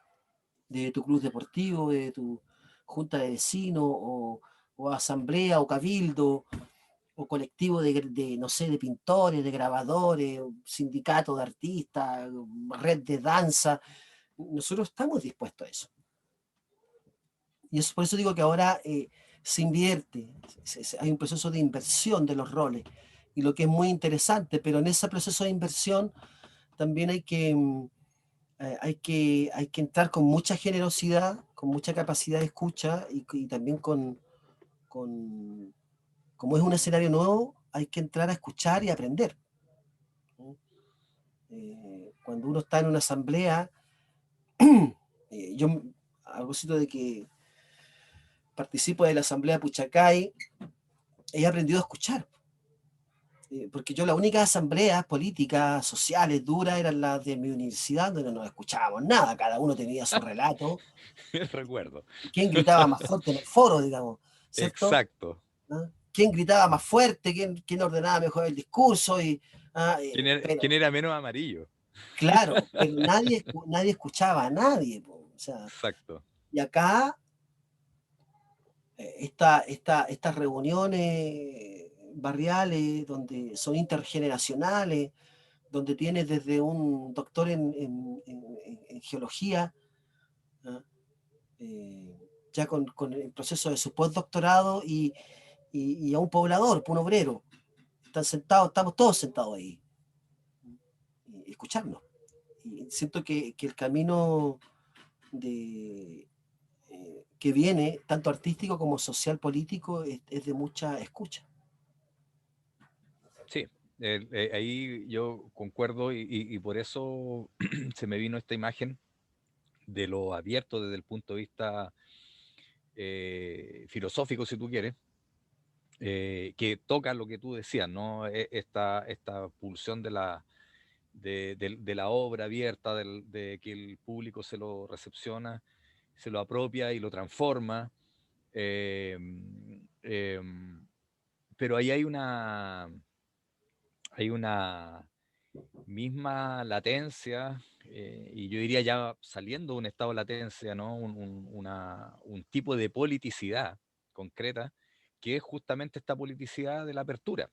de tu club deportivo, de tu junta de vecinos o asamblea o cabildo o colectivo no sé, de pintores, de grabadores, sindicato de artistas, red de danza. Nosotros estamos dispuestos a eso. Y por eso digo que ahora se invierte, hay un proceso de inversión de los roles, y lo que es muy interesante, pero en ese proceso de inversión también hay que entrar con mucha generosidad, con mucha capacidad de escucha y también como es un escenario nuevo, hay que entrar a escuchar y aprender. ¿No? Cuando uno está en una asamblea, yo, a propósito de que participo de la asamblea Puchacay, he aprendido a escuchar. Porque yo las únicas asambleas políticas, sociales, duras, eran las de mi universidad, donde no escuchábamos nada, cada uno tenía su relato. Recuerdo. ¿Quién gritaba más fuerte en el foro, digamos? ¿Cierto? Exacto. ¿Ah? ¿Quién gritaba más fuerte? ¿Quién ordenaba mejor el discurso? ¿Quién Pero, era menos amarillo? claro, pero nadie escuchaba a nadie. O sea, Exacto. y acá, estas reuniones barriales, donde son intergeneracionales, donde tienes desde un doctor en geología, ¿ah? Ya con el proceso de su postdoctorado y a un poblador, un obrero. Estamos todos sentados ahí, y escucharnos. Y siento que el camino que viene, tanto artístico como social político, es de mucha escucha. Sí, ahí yo concuerdo y por eso se me vino esta imagen de lo abierto desde el punto de vista filosófico, si tú quieres, que toca lo que tú decías, ¿no? Esta pulsión de la obra abierta, de que el público se lo recepciona, se lo apropia y lo transforma. eh, eh, pero ahí hay una misma latencia, y yo diría ya saliendo de un estado de latencia, ¿no? Un tipo de politicidad concreta, que es justamente esta politicidad de la apertura,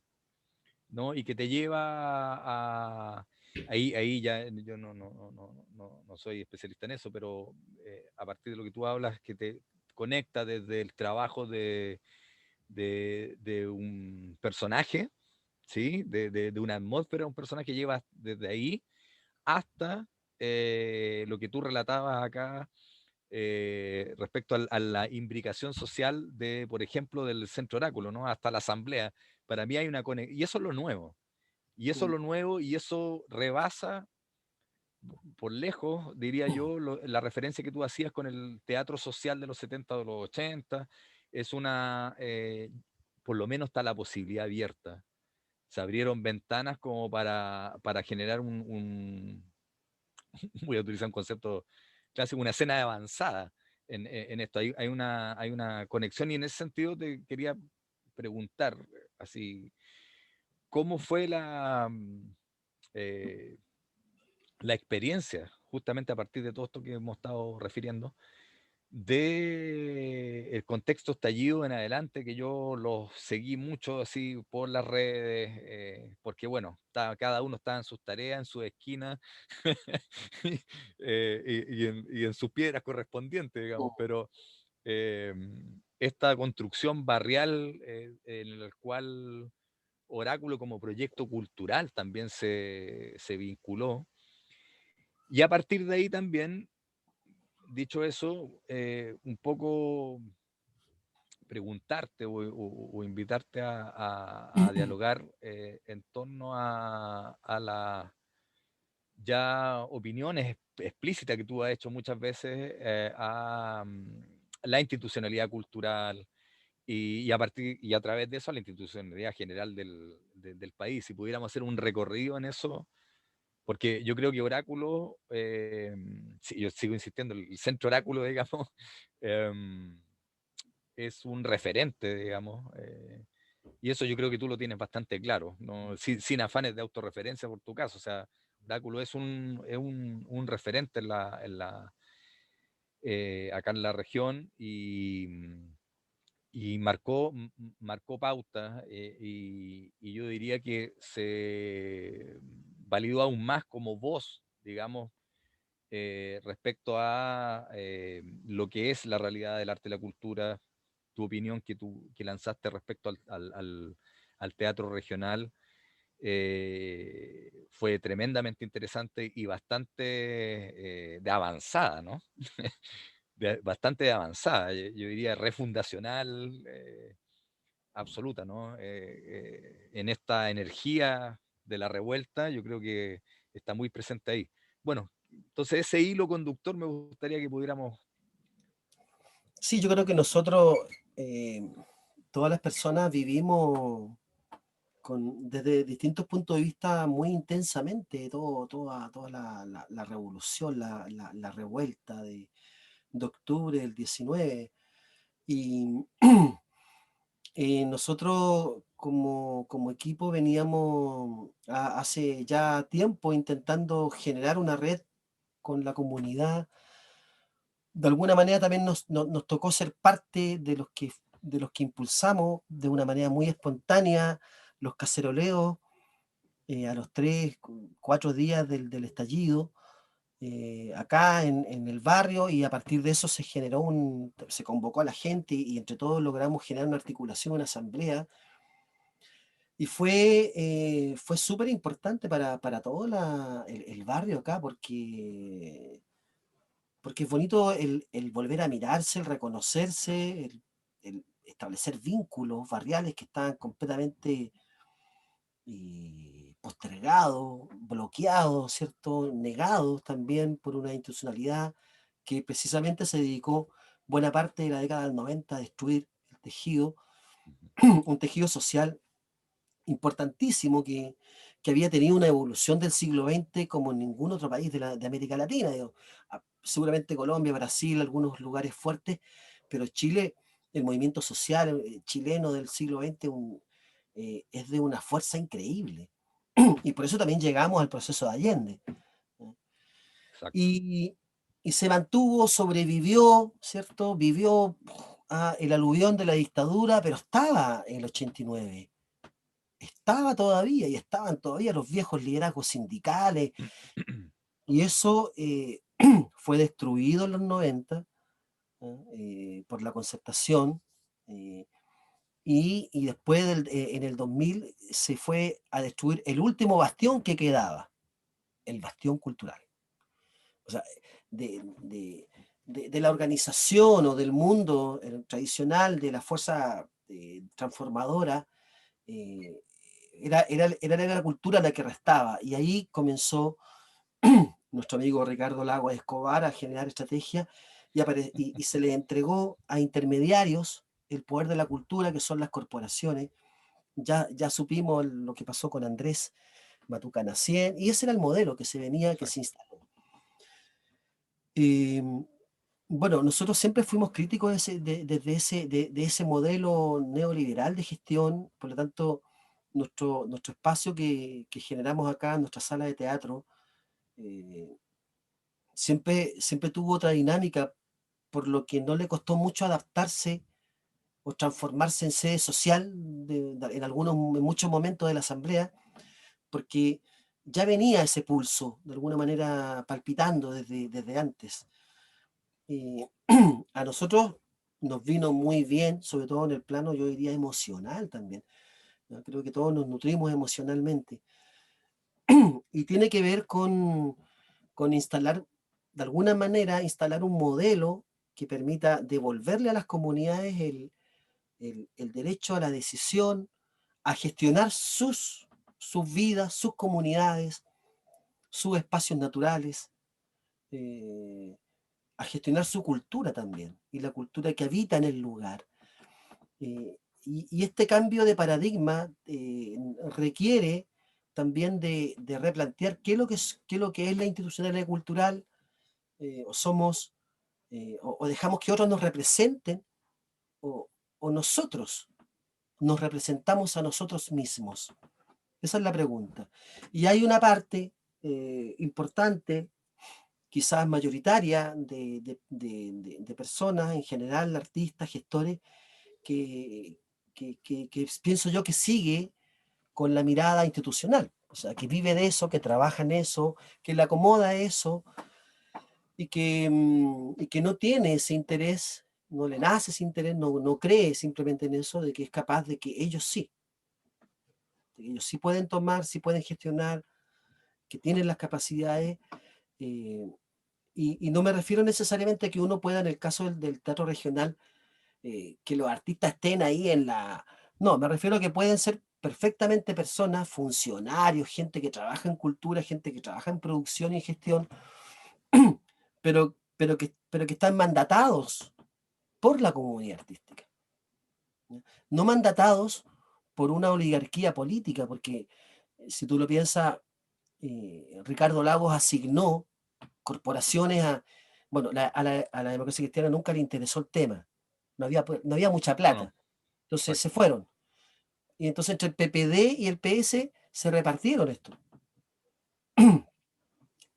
¿no? Y que te lleva ahí ya yo no soy especialista en eso, pero a partir de lo que tú hablas, que te conecta desde el trabajo de un personaje, ¿sí? De una atmósfera, un personaje que lleva desde ahí hasta lo que tú relatabas acá respecto a la imbricación social de, por ejemplo, del Centro Oráculo, ¿no? Hasta la asamblea. Para mí hay una conexión, y eso es lo nuevo. Y eso es Mm. lo nuevo, y eso rebasa por lejos, diría yo, la referencia que tú hacías con el teatro social de los 70 o de los 80, es una, por lo menos está la posibilidad abierta. Se abrieron ventanas como para generar voy a utilizar un concepto clásico, una escena de avanzada en esto. Hay una conexión y en ese sentido te quería preguntar, así, ¿cómo fue eh, la experiencia, justamente a partir de todo esto que hemos estado refiriendo, de el contexto estallido en adelante, que yo los seguí mucho así por las redes, porque bueno, cada uno estaba en sus tareas, en su esquina, y en sus piedras correspondientes, digamos, Mm. pero esta construcción barrial en la cual Oráculo como proyecto cultural también se vinculó, y a partir de ahí también, dicho eso, un poco preguntarte o invitarte a dialogar en torno a las ya opiniones explícitas que tú has hecho muchas veces a la institucionalidad cultural y a través de eso a la institucionalidad general del país. Si pudiéramos hacer un recorrido en eso, porque yo creo que Oráculo, sí, yo sigo insistiendo, el centro Oráculo, digamos, em, es un referente, digamos, y eso yo creo que tú lo tienes bastante claro, ¿no? Sin afanes de autorreferencia por tu caso, o sea, Oráculo es un referente acá en la región y marcó pauta y yo diría que se validó aún más como voz, digamos, respecto a lo que es la realidad del arte y la cultura, tu opinión que lanzaste respecto al teatro regional fue tremendamente interesante y bastante de avanzada, ¿no? Bastante de avanzada, yo diría refundacional, absoluta, ¿no? En esta energía de la revuelta, yo creo que está muy presente ahí. Bueno, entonces ese hilo conductor me gustaría que pudiéramos... Sí, yo creo que nosotros, eh, todas las personas vivimos desde distintos puntos de vista muy intensamente toda la revolución, la revuelta de octubre del 19. Y nosotros como equipo veníamos hace ya tiempo intentando generar una red con la comunidad. De alguna manera también nos tocó ser parte de los que impulsamos de una manera muy espontánea los caceroleos a los 3, 4 días del estallido, acá en el barrio, y a partir de eso se convocó a la gente y entre todos logramos generar una articulación, una asamblea, y fue súper importante para todo el barrio acá, porque es bonito el volver a mirarse, el reconocerse, el establecer vínculos barriales que estaban completamente postergados, bloqueados, ¿cierto? Negados también por una institucionalidad que precisamente se dedicó buena parte de la década del 90 a destruir el tejido, un tejido social importantísimo que había tenido una evolución del siglo XX como en ningún otro país de América Latina. Digo. Seguramente Colombia, Brasil, algunos lugares fuertes, pero Chile, el movimiento social chileno del siglo XX es de una fuerza increíble. Y por eso también llegamos al proceso de Allende. Exacto. Y, y se mantuvo, sobrevivió, ¿cierto? Vivió el aluvión de la dictadura, pero estaba en el 89. Estaba todavía y estaban todavía los viejos liderazgos sindicales, y eso fue destruido en los 90 por la concertación, eh, y después en el 2000 se fue a destruir el último bastión que quedaba, el bastión cultural. O sea, de la organización o del mundo tradicional, de la fuerza transformadora, eh, era la cultura la que restaba. Y ahí comenzó nuestro amigo Ricardo Lagos Escobar a generar estrategia y se le entregó a intermediarios el poder de la cultura, que son las corporaciones. Ya supimos lo que pasó con Andrés Matucana 100, y ese era el modelo que se venía, que se Exacto. instaló. Bueno, nosotros siempre fuimos críticos de ese modelo neoliberal de gestión. Por lo tanto, nuestro espacio que generamos acá, nuestra sala de teatro, eh, siempre tuvo otra dinámica, por lo que no le costó mucho adaptarse o transformarse en sede social en muchos momentos de la asamblea, porque ya venía ese pulso, de alguna manera palpitando desde antes. Y a nosotros nos vino muy bien, sobre todo en el plano, yo diría, emocional también, ¿no? Creo que todos nos nutrimos emocionalmente. Y tiene que ver con instalar, de alguna manera, instalar un modelo que permita devolverle a las comunidades el derecho a la decisión, a gestionar sus vidas, sus comunidades, sus espacios naturales, eh, a gestionar su cultura también, y la cultura que habita en el lugar. Y este cambio de paradigma requiere también de replantear qué es lo que es la institucionalidad cultural, o somos, o dejamos que otros nos representen, o, o nosotros nos representamos a nosotros mismos. Esa es la pregunta. Y hay una parte importante, quizás mayoritaria, de personas, en general, artistas, gestores, que, que pienso yo que sigue con la mirada institucional, o sea, que vive de eso, que trabaja en eso, que le acomoda eso, y que no tiene ese interés, no le nace ese interés, no cree simplemente en eso, de que es capaz de que ellos sí pueden tomar, sí pueden gestionar, que tienen las capacidades. eh, y no me refiero necesariamente a que uno pueda, en el caso del teatro regional, que los artistas estén ahí en la... No, me refiero a que pueden ser perfectamente personas, funcionarios, gente que trabaja en cultura, gente que trabaja en producción y gestión, pero que están mandatados por la comunidad artística, ¿no? No mandatados por una oligarquía política, porque si tú lo piensas, Ricardo Lagos asignó corporaciones bueno, a la democracia cristiana nunca le interesó el tema, no había mucha No, no, plata, entonces se exacto. fueron. Y entonces entre el PPD y el PS se repartieron esto.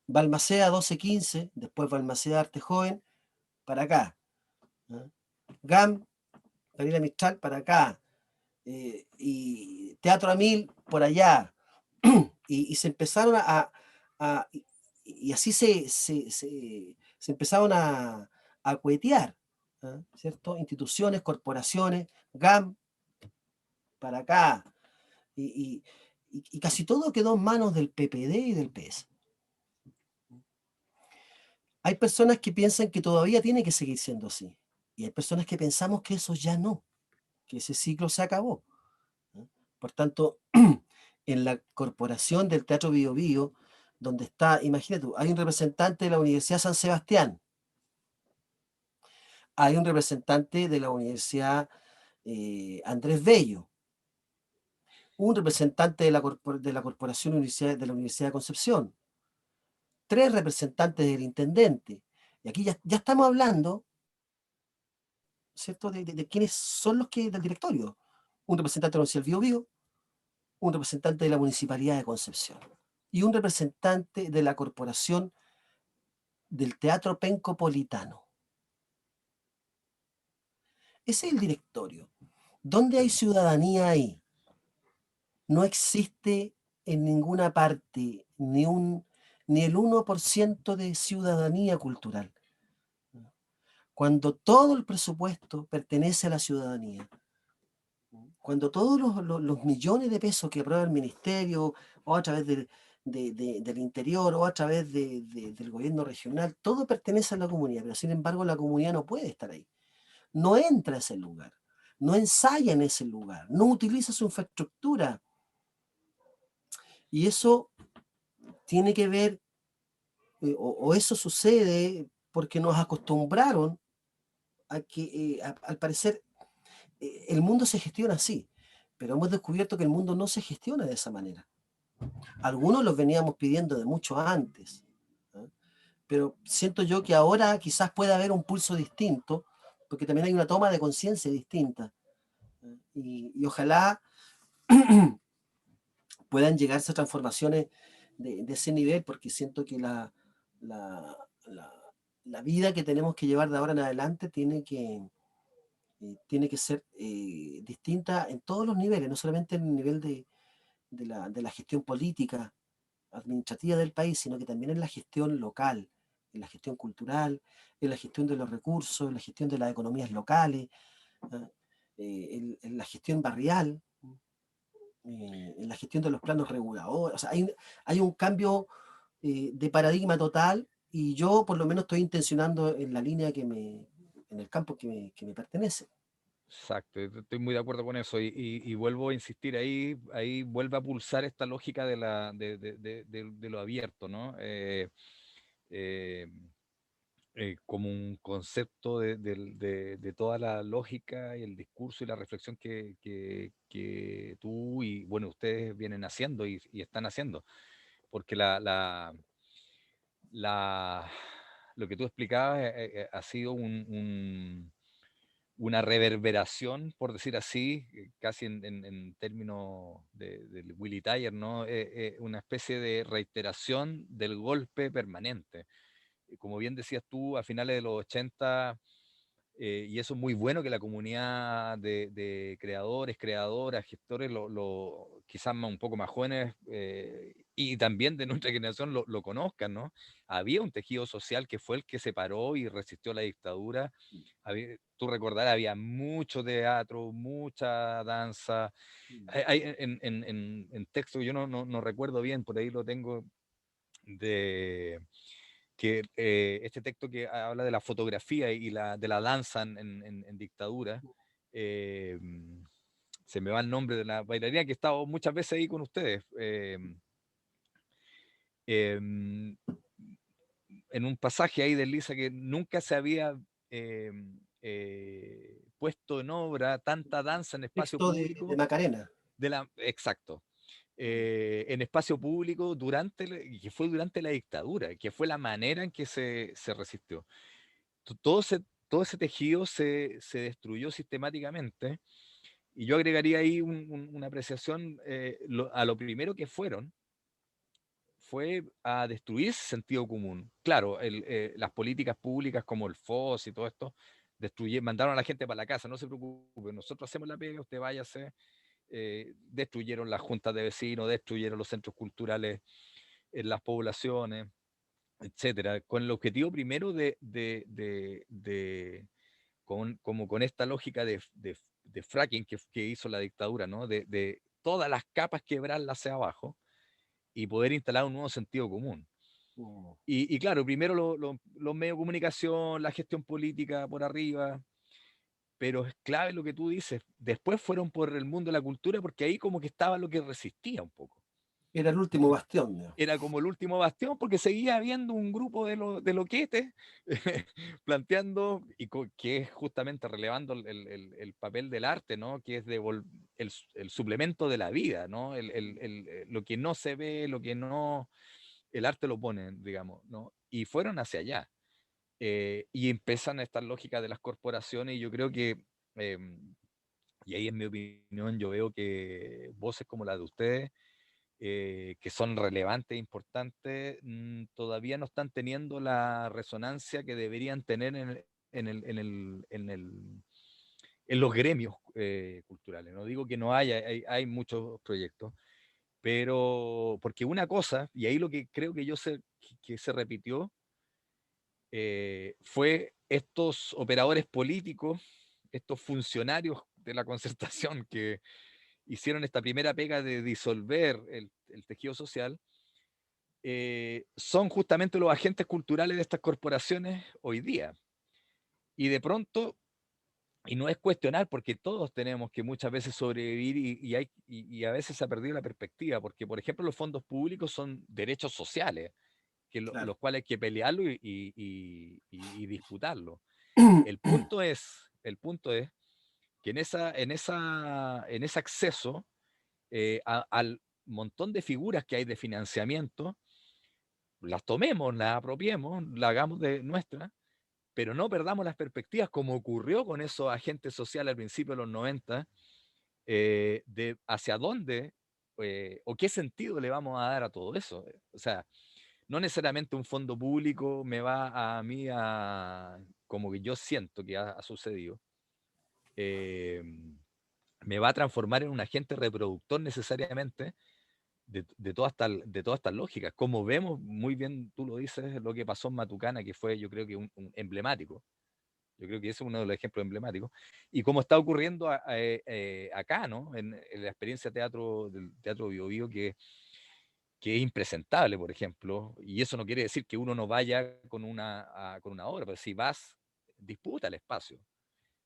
Balmaceda 12-15, después Balmaceda Arte Joven, para acá, ¿no? GAM, Gabriela Mistral, para acá. Y Teatro a Mil, por allá. Y se empezaron y así se empezaron a cuetear, ¿ah? ¿Cierto? Instituciones, corporaciones, GAM, para acá. Y, y casi todo quedó en manos del PPD y del PS. Hay personas que piensan que todavía tiene que seguir siendo así. Y hay personas que pensamos que eso ya no, que ese ciclo se acabó, ¿no? Por tanto, en la corporación del Teatro Bio Bio, donde está, imagínate tú, hay un representante de la Universidad San Sebastián, hay un representante de la Universidad Andrés Bello, un representante de la Corporación de la Universidad de Concepción, 3 representantes del intendente. Y aquí ya estamos hablando, ¿cierto?, de quiénes son los que del directorio. Un representante de la Universidad del Biobío, un representante de la Municipalidad de Concepción y un representante de la Corporación del Teatro Pencopolitano. Ese es el directorio. ¿Dónde hay ciudadanía ahí? No existe en ninguna parte ni el 1% de ciudadanía cultural, cuando todo el presupuesto pertenece a la ciudadanía. cuando todos los millones de pesos que aprueba el ministerio, o a través del interior, o a través del gobierno regional, todo pertenece a la comunidad, pero sin embargo la comunidad no puede estar ahí, no entra a ese lugar, no ensaya en ese lugar, no utiliza su infraestructura. Y eso tiene que ver, o eso sucede porque nos acostumbraron a que, al parecer, el mundo se gestiona así, pero hemos descubierto que el mundo no se gestiona de esa manera. Algunos los veníamos pidiendo de mucho antes, ¿ah? Pero siento yo que ahora quizás pueda haber un pulso distinto, porque también hay una toma de conciencia distinta. ¿Ah? Y ojalá puedan llegarse a transformaciones de ese nivel, porque siento que la, la, la vida que tenemos que llevar de ahora en adelante tiene que ser distinta en todos los niveles, no solamente en el nivel de la gestión política, administrativa del país, sino que también en la gestión local, en la gestión cultural, en la gestión de los recursos, en la gestión de las economías locales, ¿ah? En la gestión barrial, en la gestión de los planos reguladores. O sea, hay un cambio de paradigma total, y yo por lo menos estoy intencionando en la línea en el campo que me pertenece. Exacto, estoy muy de acuerdo con eso y vuelvo a insistir ahí vuelve a pulsar esta lógica de lo abierto, ¿no? Eh, como un concepto de toda la lógica y el discurso y la reflexión que tú y, bueno, ustedes vienen haciendo y están haciendo, porque la, lo que tú explicabas ha sido una reverberación, por decir así, casi en términos del Willy Tyer, ¿no? Una especie de reiteración del golpe permanente. Como bien decías tú, a finales de los 80, y eso es muy bueno que la comunidad de creadores, creadoras, gestores, quizás un poco más jóvenes, y también de nuestra generación lo conozcan, ¿no? Había un tejido social que fue el que se paró y resistió la dictadura. Tú recordarás, había mucho teatro, mucha danza. Hay en texto, yo no recuerdo bien, por ahí lo tengo, de que este texto que habla de la fotografía y de la danza en dictadura. eh, Se me va el nombre de la bailarina que he estado muchas veces ahí con ustedes. En un pasaje ahí de Lisa que nunca se había eh, puesto en obra tanta danza en espacio Texto de público, Macarena. exacto, en espacio público y que fue durante la dictadura, que fue la manera en que se resistió. Todo todo ese tejido se destruyó sistemáticamente, y yo agregaría ahí una apreciación, a lo primero que fue a destruir ese sentido común. Claro, las políticas públicas como el FOS y todo esto, mandaron a la gente para la casa, no se preocupe, nosotros hacemos la pega, usted váyase. Destruyeron las juntas de vecinos, destruyeron los centros culturales en las poblaciones, etcétera, con el objetivo primero como con esta lógica de fracking que hizo la dictadura, ¿no? De todas las capas quebrarlas hacia abajo y poder instalar un nuevo sentido común. Mm. Y claro, primero los medios de comunicación, la gestión política por arriba, pero es clave lo que tú dices. Después fueron por el mundo de la cultura, porque ahí como que estaba lo que resistía un poco. Era el último bastión, ¿no? Era como el último bastión, porque seguía habiendo un grupo de loquetes planteando, que es justamente relevando el papel del arte, ¿no? Que es el suplemento de la vida, ¿no? Lo que no se ve, lo que no, el arte lo pone, digamos, ¿no? Y fueron hacia allá. Y empiezan estas lógicas de las corporaciones, y yo creo que, y ahí en mi opinión, yo veo que voces como la de ustedes, que son relevantes e importantes, todavía no están teniendo la resonancia que deberían tener en el- en el- en el- en los gremios culturales. No digo que no haya, hay muchos proyectos, pero porque una cosa, y ahí lo que creo que que se repitió, fue estos operadores políticos, estos funcionarios de la Concertación, que hicieron esta primera pega de disolver el tejido social, son justamente los agentes culturales de estas corporaciones hoy día. Y de pronto, y no es cuestionar, porque todos tenemos que muchas veces sobrevivir y a veces se ha perdido la perspectiva, porque por ejemplo los fondos públicos son derechos sociales, Claro. los cuales hay que pelearlo y disputarlo. El punto es que en ese acceso al montón de figuras que hay de financiamiento, las tomemos, las apropiemos, las hagamos de nuestra, pero no perdamos las perspectivas, como ocurrió con esos agentes sociales al principio de los 90, de hacia dónde o qué sentido le vamos a dar a todo eso. O sea, no necesariamente un fondo público me va a mí a, como que yo siento que ha sucedido, eh, me va a transformar en un agente reproductor necesariamente de todas estas lógicas. Como vemos, muy bien tú lo dices, lo que pasó en Matucana, que fue yo creo que un emblemático. Yo creo que ese es uno de los ejemplos emblemáticos. Y como está ocurriendo acá, ¿no? En la experiencia del Teatro Bio Bio, que es impresentable, por ejemplo, y eso no quiere decir que uno no vaya con una obra, pero si vas, disputa el espacio,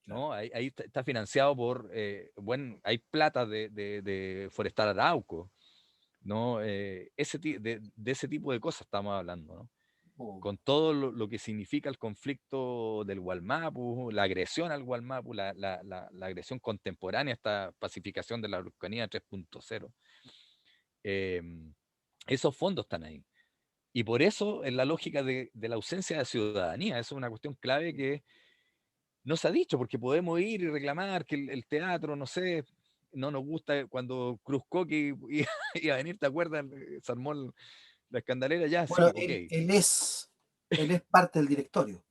Claro. ¿no? Ahí está financiado por, hay plata de Forestal Arauco, ¿no? De ese tipo de cosas estamos hablando, ¿no? Mm. Con todo lo que significa el conflicto del Gualmapu, la agresión al Gualmapu, la agresión contemporánea, esta pacificación de la Araucanía 3.0. Eh, esos fondos están ahí. Y por eso, en la lógica de la ausencia de ciudadanía, eso es una cuestión clave que no se ha dicho, porque podemos ir y reclamar que el teatro, no sé, no nos gusta cuando Cruzcoque iba a venir, ¿te acuerdas? Se armó la escandalera, ya, Bueno, sí, ok. él es parte del directorio.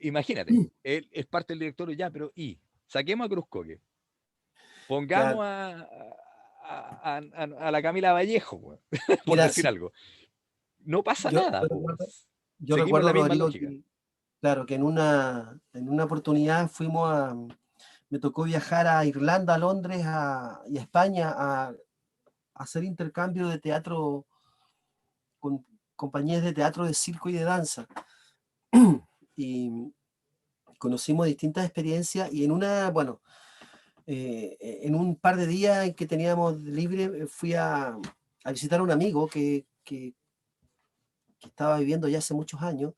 Imagínate, él es parte del directorio ya, pero saquemos a Cruzcoque, Claro. pongamos a la Camila Vallejo, weón, por Mira, decir sí, algo. No pasa yo, nada, yo recuerdo, pues. yo Seguimos recuerdo, la misma Rodrigo, lógica. que, claro, que en una oportunidad me tocó viajar a Irlanda, a Londres y a España a hacer intercambio de teatro con compañías de teatro, de circo y de danza. Y conocimos distintas experiencias y en un par de días en que teníamos libre, fui a visitar a un amigo que estaba viviendo ya hace muchos años,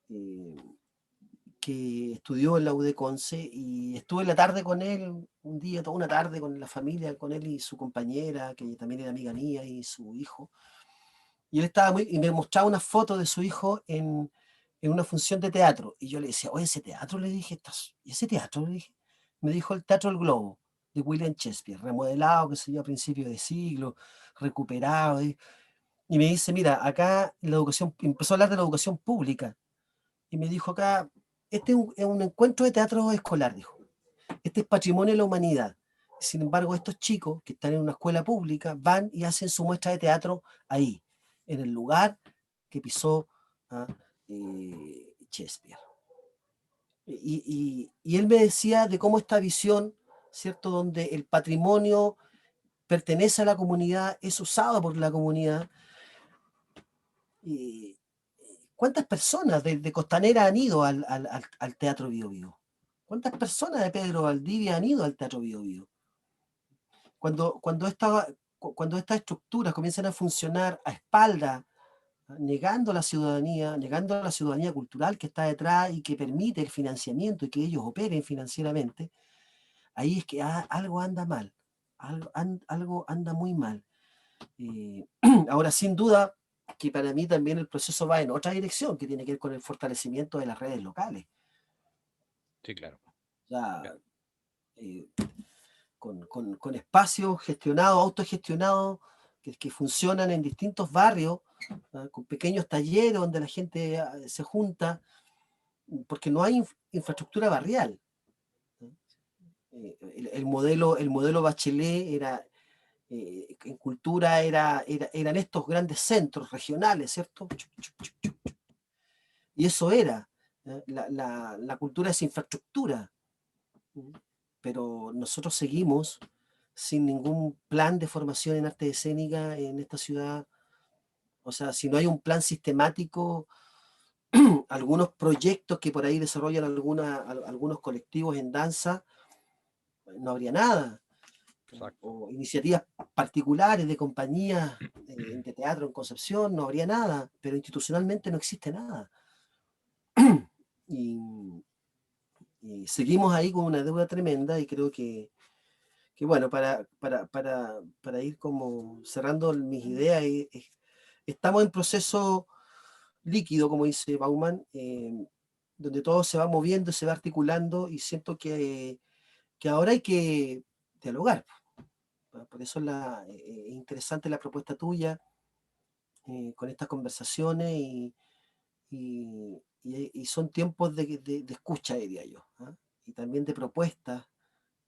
eh, que estudió en la UD Conce, y estuve la tarde con él, un día, toda una tarde con la familia, con él y su compañera, que también era amiga mía, y su hijo. Y él estaba y me mostraba una foto de su hijo en una función de teatro. Y yo le decía, oye, ese teatro, le dije, ¿y ese teatro? Le dije. Me dijo el Teatro El Globo, de William Shakespeare, remodelado, que se dio a principios de siglo, recuperado. Y me dice, mira, acá la educación, empezó a hablar de la educación pública. Y me dijo acá, este es un encuentro de teatro escolar, dijo. Este es patrimonio de la humanidad. Sin embargo, estos chicos que están en una escuela pública van y hacen su muestra de teatro ahí, en el lugar que pisó ¿ah? Shakespeare. Y él me decía de cómo esta visión, ¿cierto?, donde el patrimonio pertenece a la comunidad, es usado por la comunidad. Y ¿cuántas personas de Costanera han ido al Teatro Bio Bio? ¿Cuántas personas de Pedro Valdivia han ido al Teatro Bio Bio? Cuando estas estructuras comienzan a funcionar a espalda, negando la ciudadanía cultural que está detrás y que permite el financiamiento y que ellos operen financieramente, ahí es que algo anda mal, algo anda muy mal. Ahora, sin duda, que para mí también el proceso va en otra dirección, que tiene que ver con el fortalecimiento de las redes locales. Sí, claro. Ya, Claro. eh, con espacios gestionados, autogestionados, que funcionan en distintos barrios, con pequeños talleres donde la gente se junta, porque no hay infraestructura barrial. El modelo Bachelet era, en cultura eran estos grandes centros regionales, ¿cierto? Y eso era, la cultura es infraestructura. pero nosotros seguimos sin ningún plan de formación en arte escénica en esta ciudad. O sea, si no hay un plan sistemático, algunos proyectos que por ahí desarrollan algunos colectivos en danza, no habría nada. Exacto. O iniciativas particulares de compañías de teatro en Concepción, no habría nada, pero institucionalmente no existe nada. Y, y seguimos ahí con una deuda tremenda y creo que bueno, para ir como cerrando mis ideas, estamos en proceso líquido, como dice Bauman, donde todo se va moviendo, se va articulando y siento que ahora hay que dialogar. Por eso es interesante la propuesta tuya con estas conversaciones y son tiempos de escucha, diría yo, ¿ah? Y también de propuestas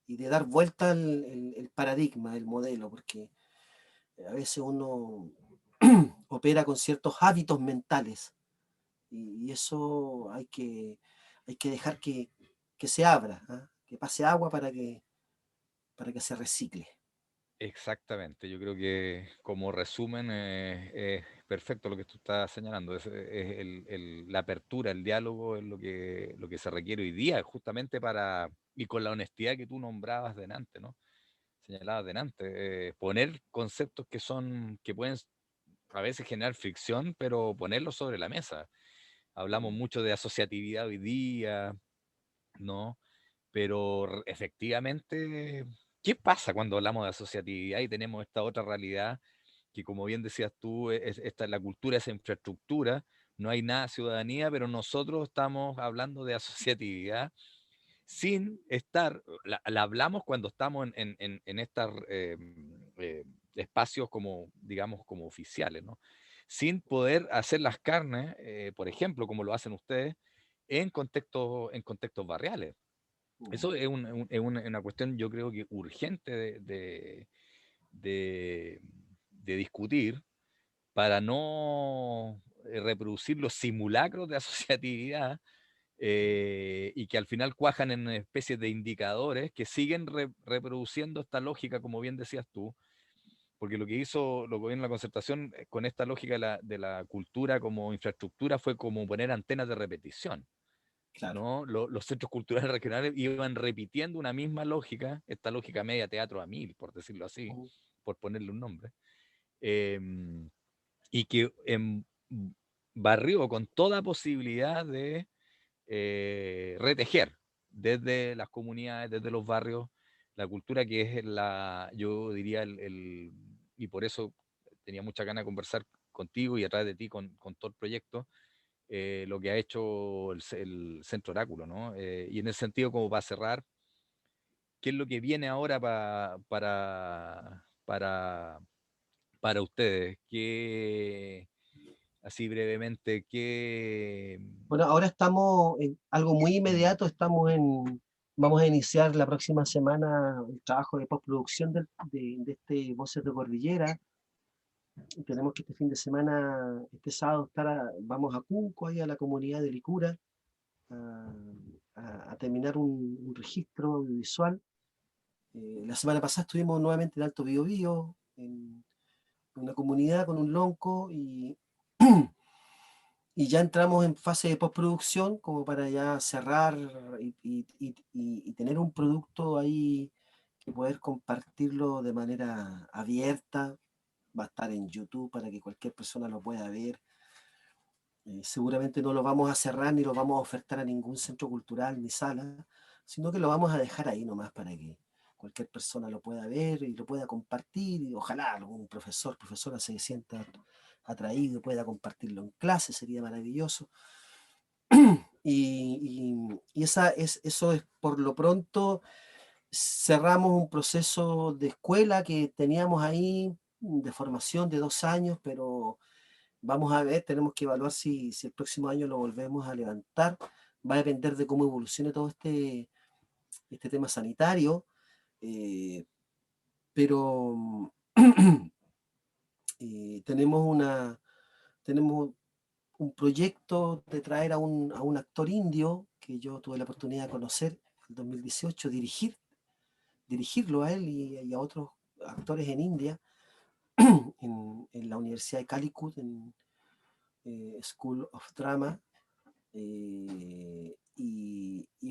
y de dar vuelta el paradigma, el modelo, porque a veces uno opera con ciertos hábitos mentales y eso hay que dejar que se abra, ¿ah? Que pase agua para que se recicle. Exactamente, yo creo que como resumen es perfecto lo que tú estás señalando, es la apertura, el diálogo es lo que se requiere hoy día, justamente para, y con la honestidad que tú nombrabas delante, ¿no? Señalabas delante, poner conceptos que son, que pueden a veces generar fricción, pero ponerlos sobre la mesa. Hablamos mucho de asociatividad hoy día, ¿no? Pero efectivamente, ¿qué pasa cuando hablamos de asociatividad y tenemos esta otra realidad que, como bien decías tú, esta, la cultura es infraestructura, no hay nada de ciudadanía, pero nosotros estamos hablando de asociatividad sin estar, la hablamos cuando estamos en estos espacios como, digamos, como oficiales, ¿no? Sin poder hacer las carnes, por ejemplo, como lo hacen ustedes, en contextos barriales. Eso es, una cuestión, yo creo que urgente de, de discutir para no reproducir los simulacros de asociatividad y que al final cuajan en especies de indicadores que siguen reproduciendo esta lógica, como bien decías tú, porque lo que hizo lo que en la concertación con esta lógica de la cultura como infraestructura fue como poner antenas de repetición. Claro. ¿No? Los centros culturales regionales iban repitiendo una misma lógica, esta lógica media teatro a mil, por decirlo así, por ponerle un nombre, eh, y que barrió con toda posibilidad de retejer desde las comunidades, desde los barrios, la cultura que es yo diría, y por eso tenía mucha ganas de conversar contigo y a través de ti con todo el proyecto, lo que ha hecho el Centro Oráculo, ¿no? Y en ese sentido, como para cerrar, ¿qué es lo que viene ahora para ustedes? Así brevemente, Bueno, ahora estamos en algo muy mm, inmediato, vamos a iniciar la próxima semana el trabajo de postproducción de este Voces de Cordillera. Tenemos que este fin de semana, este sábado, vamos a Cunco, ahí a la comunidad de Licura, a, a terminar un registro audiovisual. La semana pasada estuvimos nuevamente en Alto Biobío, en una comunidad con un lonco y ya entramos en fase de postproducción como para ya cerrar y tener un producto ahí que poder compartirlo de manera abierta. Va a estar en YouTube para que cualquier persona lo pueda ver. Seguramente no lo vamos a cerrar ni lo vamos a ofertar a ningún centro cultural ni sala, sino que lo vamos a dejar ahí nomás para que cualquier persona lo pueda ver y lo pueda compartir y ojalá algún profesora se sienta atraído y pueda compartirlo en clase, sería maravilloso. Eso es por lo pronto. Cerramos un proceso de escuela que teníamos ahí de formación de 2 años, pero vamos a ver, tenemos que evaluar si el próximo año lo volvemos a levantar. Va a depender de cómo evolucione todo este tema sanitario, eh, pero tenemos un proyecto de traer a un actor indio que yo tuve la oportunidad de conocer en 2018, dirigir. dirigirlo a él y a otros actores en India, en la Universidad de Calicut, en School of Drama, y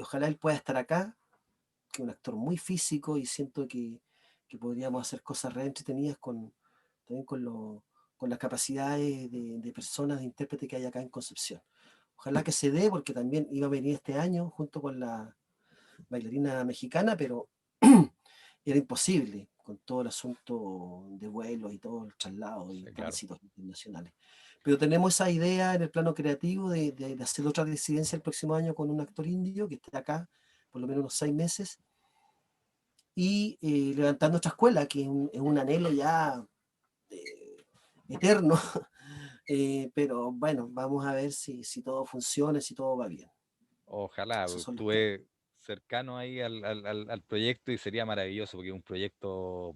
ojalá él pueda estar acá, que es un actor muy físico y siento que podríamos hacer cosas re entretenidas también con las capacidades de personas, de intérprete que hay acá en Concepción. Ojalá que se dé, porque también iba a venir este año junto con la bailarina mexicana, pero era imposible con todo el asunto de vuelos y todo el traslado y Sí, claro. tránsitos internacionales. Pero tenemos esa idea en el plano creativo de hacer otra residencia el próximo año con un actor indio que esté acá por lo menos unos 6 meses y levantar nuestra escuela, que es un anhelo ya eterno, pero bueno, vamos a ver si todo funciona, si todo va bien. Ojalá, Esos son los planes. estuve cercano ahí al proyecto y sería maravilloso porque es un proyecto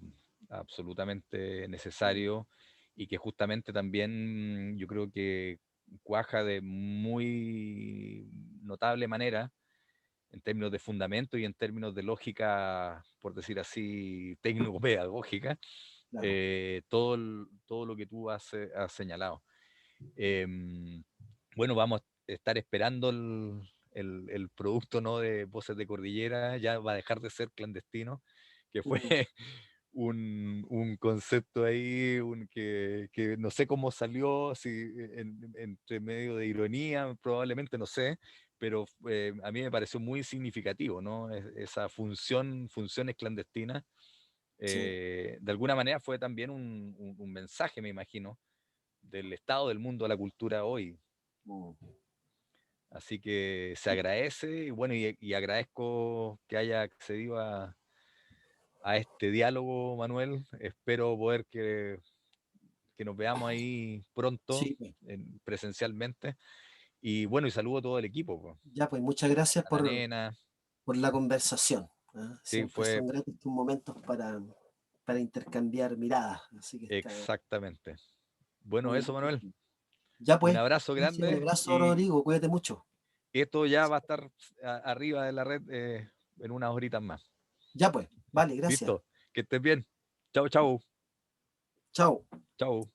absolutamente necesario y que justamente también yo creo que cuaja de muy notable manera en términos de fundamento y en términos de lógica, por decir así, técnico-pedagógica, Claro. todo lo que tú has señalado. Em, bueno, vamos a estar esperando el producto, ¿no?, de Voces de Cordillera, ya va a dejar de ser clandestino, que fue Mm, un concepto ahí que no sé cómo salió, si entre medio de ironía, probablemente, no sé, pero a mí me pareció muy significativo, ¿no? Esa funciones clandestinas, sí. de alguna manera fue también un mensaje, me imagino, del estado del mundo de la cultura hoy. Mm. Así que se agradece y bueno, y agradezco que haya accedido a este diálogo, Manuel. Espero poder que nos veamos ahí pronto, Sí, pues. presencialmente. Y bueno, y saludo a todo el equipo, po, Ya, pues muchas gracias a la nena. por la conversación. ¿Ah? Sí, Siempre fue son gratos estos momentos para intercambiar miradas, así que está exactamente. Bueno, muy eso, Manuel. entretenido. Ya Un pues, abrazo gracias, un grande abrazo y Rodrigo, cuídate mucho. esto ya va a estar arriba de la red en unas horitas más. Ya pues, vale, gracias. Listo, que estés bien. Chau, chau. Chao. Chau.